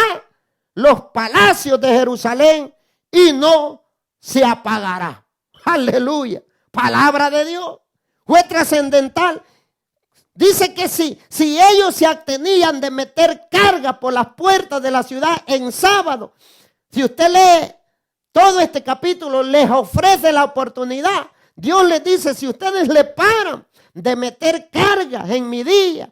A: los palacios de Jerusalén y no se apagará. Aleluya. Palabra de Dios. Fue trascendental. Dice que si ellos se abstenían de meter carga por las puertas de la ciudad en sábado, si usted lee todo este capítulo, les ofrece la oportunidad. Dios les dice: si ustedes le paran de meter cargas en mi día,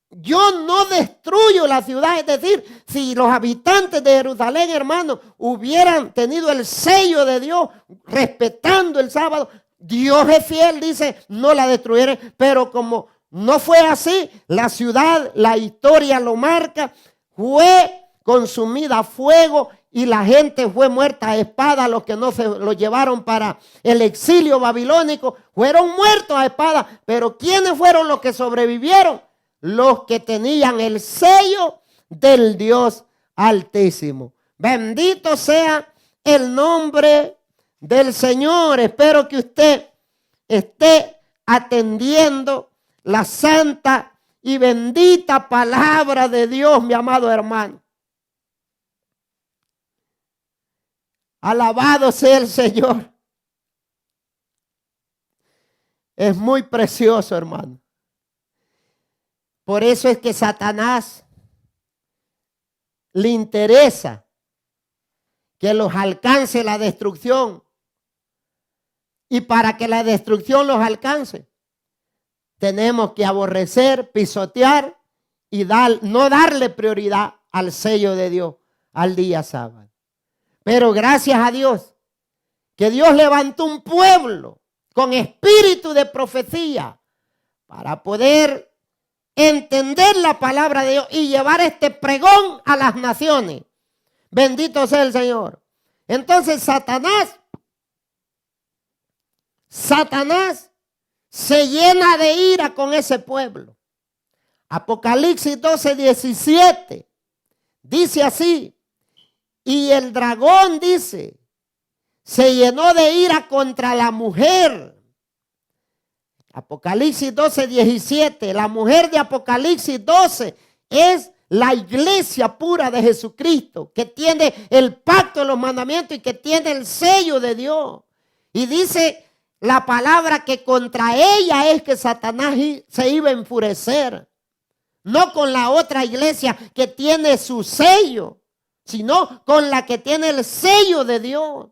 A: yo no destruyo la ciudad. Es decir, si los habitantes de Jerusalén, hermanos, hubieran tenido el sello de Dios, respetando el sábado, Dios es fiel, dice, no la destruiré. Pero como no fue así, la ciudad, la historia lo marca, fue consumida a fuego y la gente fue muerta a espada. Los que no se lo llevaron para el exilio babilónico fueron muertos a espada. Pero ¿quiénes fueron los que sobrevivieron? Los que tenían el sello del Dios Altísimo. Bendito sea el nombre del Señor. Espero que usted esté atendiendo la santa y bendita palabra de Dios, mi amado hermano. Alabado sea el Señor. Es muy precioso, hermano. Por eso es que Satanás le interesa que los alcance la destrucción. Y para que la destrucción los alcance, tenemos que aborrecer, pisotear y no darle prioridad al sello de Dios, al día sábado. Pero gracias a Dios, que Dios levantó un pueblo con espíritu de profecía para poder entender la palabra de Dios y llevar este pregón a las naciones. Bendito sea el Señor. Entonces Satanás se llena de ira con ese pueblo. Apocalipsis 12:17 dice así: y el dragón, dice, se llenó de ira contra la mujer. Apocalipsis 12:17. La mujer de Apocalipsis 12 es la iglesia pura de Jesucristo, que tiene el pacto de los mandamientos y que tiene el sello de Dios. Y dice la palabra que contra ella es que Satanás se iba a enfurecer. No con la otra iglesia que tiene su sello, sino con la que tiene el sello de Dios.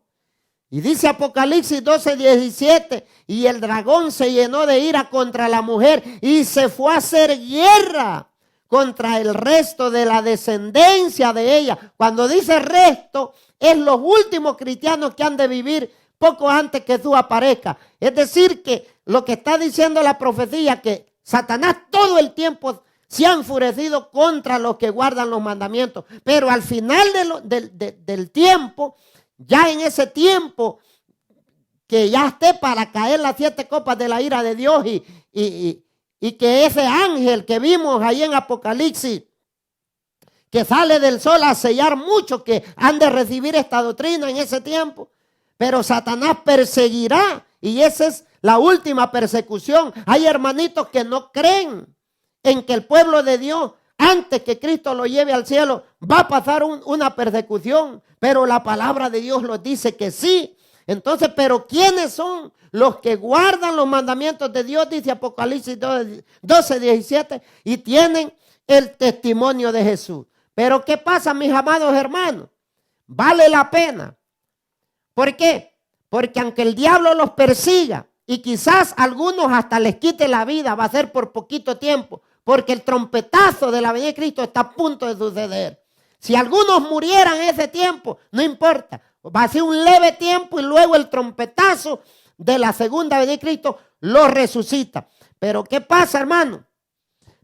A: Y dice Apocalipsis 12:17, y el dragón se llenó de ira contra la mujer y se fue a hacer guerra contra el resto de la descendencia de ella. Cuando dice resto, es los últimos cristianos que han de vivir poco antes que Jesús aparezca. Es decir, que lo que está diciendo la profecía, que Satanás todo el tiempo se ha enfurecido contra los que guardan los mandamientos. Pero al final del tiempo, ya en ese tiempo que ya esté para caer las 7 copas de la ira de Dios y que ese ángel que vimos ahí en Apocalipsis, que sale del sol a sellar muchos que han de recibir esta doctrina en ese tiempo, pero Satanás perseguirá y esa es la última persecución. Hay hermanitos que no creen en que el pueblo de Dios, antes que Cristo lo lleve al cielo, va a pasar una persecución, pero la palabra de Dios nos dice que sí. Entonces, ¿pero quiénes son los que guardan los mandamientos de Dios? Dice Apocalipsis 12:17, y tienen el testimonio de Jesús. Pero ¿qué pasa, mis amados hermanos? Vale la pena. ¿Por qué? Porque aunque el diablo los persiga y quizás algunos hasta les quite la vida, va a ser por poquito tiempo, porque el trompetazo de la venida de Cristo está a punto de suceder. Si algunos murieran en ese tiempo, no importa. Va a ser un leve tiempo y luego el trompetazo de la segunda venida de Cristo los resucita. Pero ¿qué pasa, hermano?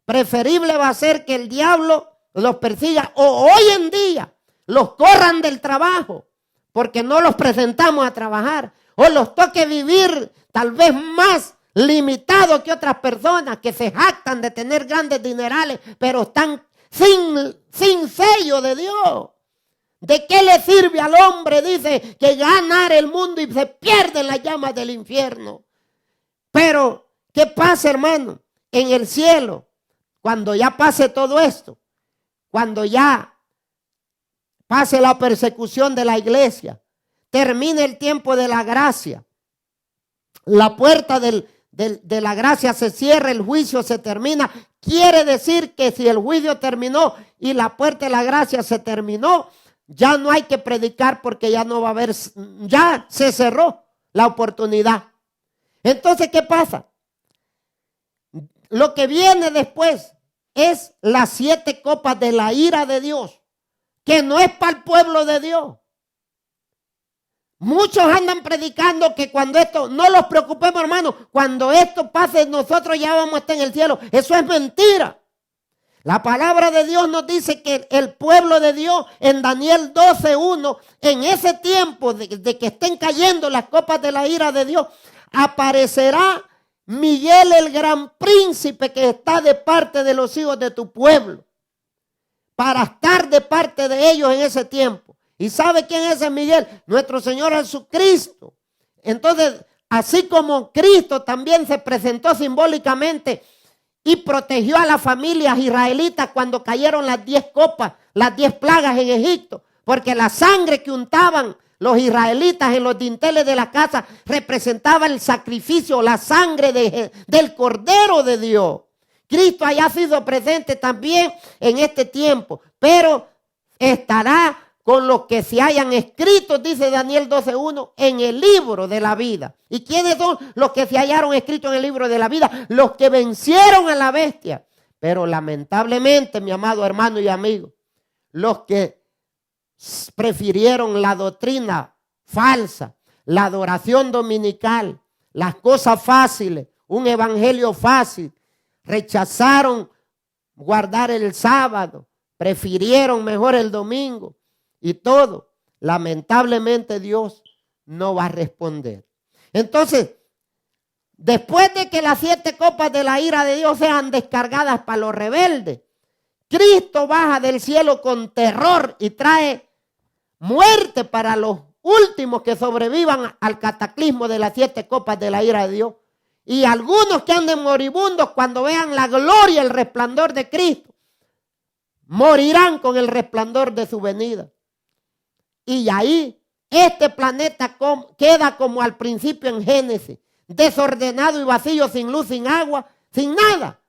A: Preferible va a ser que el diablo los persiga o hoy en día los corran del trabajo porque no los presentamos a trabajar, o los toque vivir tal vez más limitados que otras personas que se jactan de tener grandes dinerales, pero están sin sello de Dios. ¿De qué le sirve al hombre, dice, que ganar el mundo y se pierde en las llamas del infierno? Pero, ¿qué pasa, hermano? En el cielo, cuando ya pase todo esto, cuando ya pase la persecución de la iglesia, termine el tiempo de la gracia, la puerta de la gracia se cierra, el juicio se termina. Quiere decir que si el juicio terminó y la puerta de la gracia se terminó, ya no hay que predicar porque ya no va a haber, ya se cerró la oportunidad. Entonces, ¿qué pasa? Lo que viene después es las 7 copas de la ira de Dios, que no es para el pueblo de Dios. Muchos andan predicando que cuando esto, no los preocupemos, hermanos, cuando esto pase nosotros ya vamos a estar en el cielo. Eso es mentira. La palabra de Dios nos dice que el pueblo de Dios en Daniel 12:1, en ese tiempo de que estén cayendo las copas de la ira de Dios, aparecerá Miguel el gran príncipe que está de parte de los hijos de tu pueblo, para estar de parte de ellos en ese tiempo. ¿Y sabe quién es ese Miguel? Nuestro Señor Jesucristo. Entonces, así como Cristo también se presentó simbólicamente y protegió a las familias israelitas cuando cayeron las 10 copas, las 10 plagas en Egipto, porque la sangre que untaban los israelitas en los dinteles de la casa representaba el sacrificio, la sangre del Cordero de Dios. Cristo haya sido presente también en este tiempo, pero estará con los que se hayan escrito, dice Daniel 12:1, en el libro de la vida. ¿Y quiénes son los que se hallaron escritos en el libro de la vida? Los que vencieron a la bestia. Pero lamentablemente, mi amado hermano y amigo, los que prefirieron la doctrina falsa, la adoración dominical, las cosas fáciles, un evangelio fácil, rechazaron guardar el sábado, prefirieron mejor el domingo y todo. Lamentablemente Dios no va a responder. Entonces, después de que las 7 copas de la ira de Dios sean descargadas para los rebeldes, Cristo baja del cielo con terror y trae muerte para los últimos que sobrevivan al cataclismo de las 7 copas de la ira de Dios. Y algunos que anden moribundos, cuando vean la gloria, el resplandor de Cristo, morirán con el resplandor de su venida. Y ahí este planeta queda como al principio en Génesis, desordenado y vacío, sin luz, sin agua, sin nada.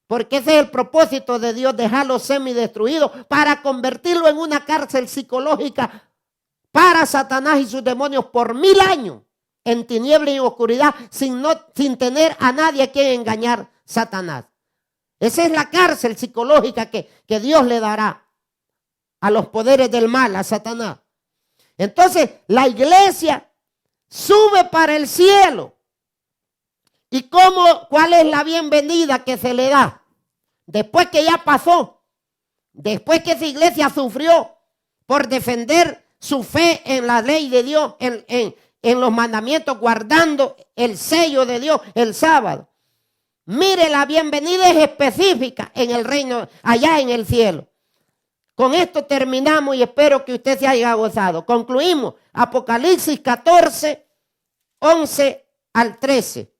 A: Porque ese es el propósito de Dios, dejarlo semidestruido para convertirlo en una cárcel psicológica para Satanás y sus demonios por 1000 años en tiniebla y oscuridad sin tener a nadie a quien engañar Satanás. Esa es la cárcel psicológica que Dios le dará a los poderes del mal, a Satanás. Entonces la iglesia sube para el cielo. ¿Y cuál es la bienvenida que se le da? Después que ya pasó, después que esa iglesia sufrió por defender su fe en la ley de Dios, en los mandamientos, guardando el sello de Dios el sábado. Mire, la bienvenida es específica en el reino, allá en el cielo. Con esto terminamos y espero que usted se haya gozado. Concluimos. Apocalipsis 14, 11 al 13.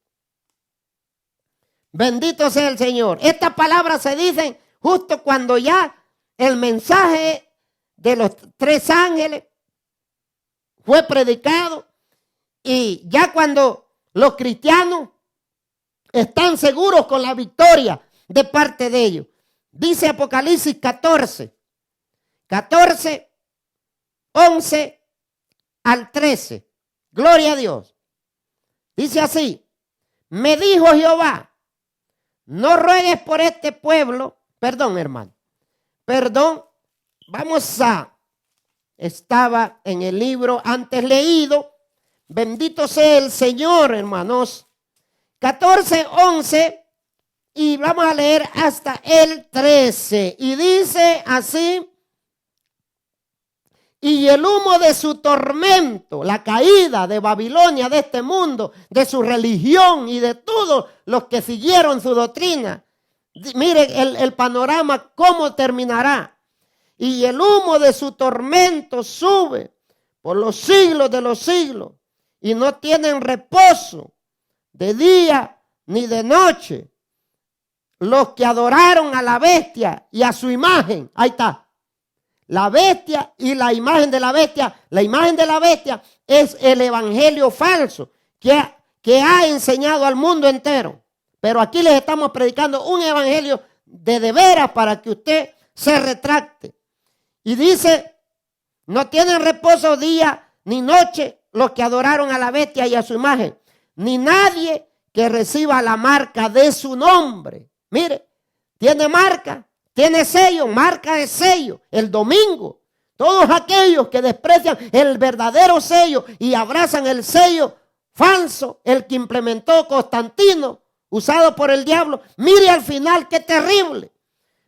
A: Bendito sea el Señor. Estas palabras se dicen justo cuando ya el mensaje de los 3 ángeles fue predicado y ya cuando los cristianos están seguros con la victoria de parte de ellos. Dice Apocalipsis 14, 11 al 13. Gloria a Dios. Dice así: me dijo Jehová, no ruegues por este pueblo. Perdón, hermano. Perdón. Estaba en el libro antes leído. Bendito sea el Señor, hermanos. 14, 11. Y vamos a leer hasta el 13. Y dice así: y el humo de su tormento, la caída de Babilonia, de este mundo, de su religión y de todos los que siguieron su doctrina. Mire el panorama, cómo terminará. Y el humo de su tormento sube por los siglos de los siglos. Y no tienen reposo de día ni de noche. Los que adoraron a la bestia y a su imagen. Ahí está. La bestia y la imagen de la bestia. La imagen de la bestia es el evangelio falso que ha enseñado al mundo entero. Pero aquí les estamos predicando un evangelio de veras para que usted se retracte. Y dice, no tienen reposo día ni noche los que adoraron a la bestia y a su imagen, ni nadie que reciba la marca de su nombre. Mire, tiene marca. Tiene sello, marca de sello, el domingo. Todos aquellos que desprecian el verdadero sello y abrazan el sello falso, el que implementó Constantino, usado por el diablo. Mire al final, qué terrible.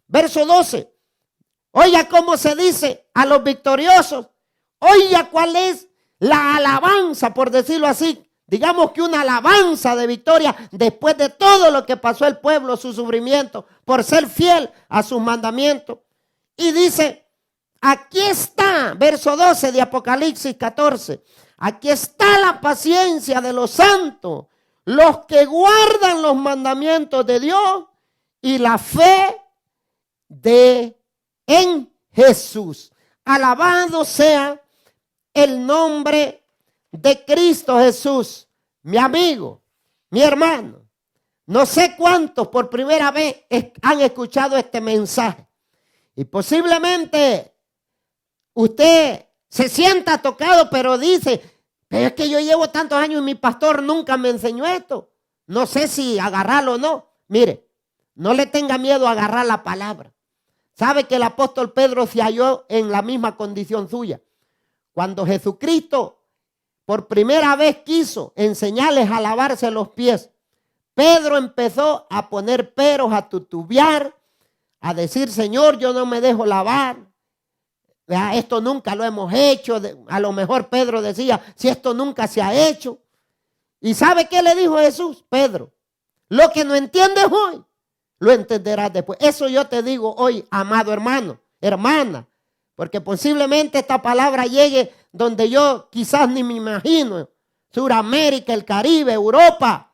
A: Verso 12. Oiga cómo se dice a los victoriosos. Oiga cuál es la alabanza, por decirlo así. Digamos que una alabanza de victoria después de todo lo que pasó el pueblo, su sufrimiento, por ser fiel a sus mandamientos. Y dice, aquí está, verso 12 de Apocalipsis 14, aquí está la paciencia de los santos, los que guardan los mandamientos de Dios y la fe en Jesús. Alabado sea el nombre de Cristo Jesús, mi amigo, mi hermano. No sé cuántos por primera vez han escuchado este mensaje. Y posiblemente usted se sienta tocado, pero dice, pero es que yo llevo tantos años y mi pastor nunca me enseñó esto. No sé si agarrarlo o no. Mire, no le tenga miedo a agarrar la palabra. Sabe que el apóstol Pedro se halló en la misma condición suya. Cuando Jesucristo por primera vez quiso enseñarles a lavarse los pies, Pedro empezó a poner peros, a tutubear, a decir, Señor, yo no me dejo lavar. Esto nunca lo hemos hecho. A lo mejor Pedro decía, si esto nunca se ha hecho. ¿Y sabe qué le dijo Jesús? Pedro, lo que no entiendes hoy, lo entenderás después. Eso yo te digo hoy, amado hermano, hermana, porque posiblemente esta palabra llegue donde yo quizás ni me imagino. Suramérica, el Caribe, Europa.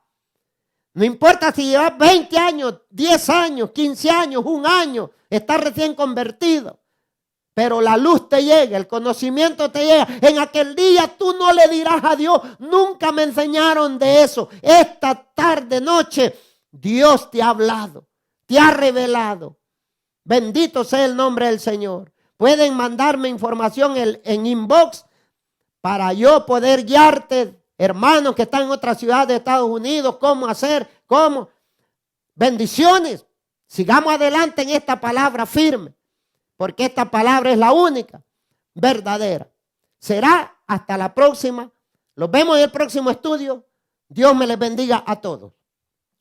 A: No importa si llevas 20 años, 10 años, 15 años, 1 año, estás recién convertido. Pero la luz te llega, el conocimiento te llega. En aquel día tú no le dirás a Dios, nunca me enseñaron de eso. Esta tarde, noche, Dios te ha hablado. te ha revelado. Bendito sea el nombre del Señor. Pueden mandarme información en inbox para yo poder guiarte, hermanos que están en otra ciudad de Estados Unidos, cómo hacer, cómo. Bendiciones. Sigamos adelante en esta palabra firme, porque esta palabra es la única verdadera. Será hasta la próxima. Los vemos en el próximo estudio. Dios me les bendiga a todos.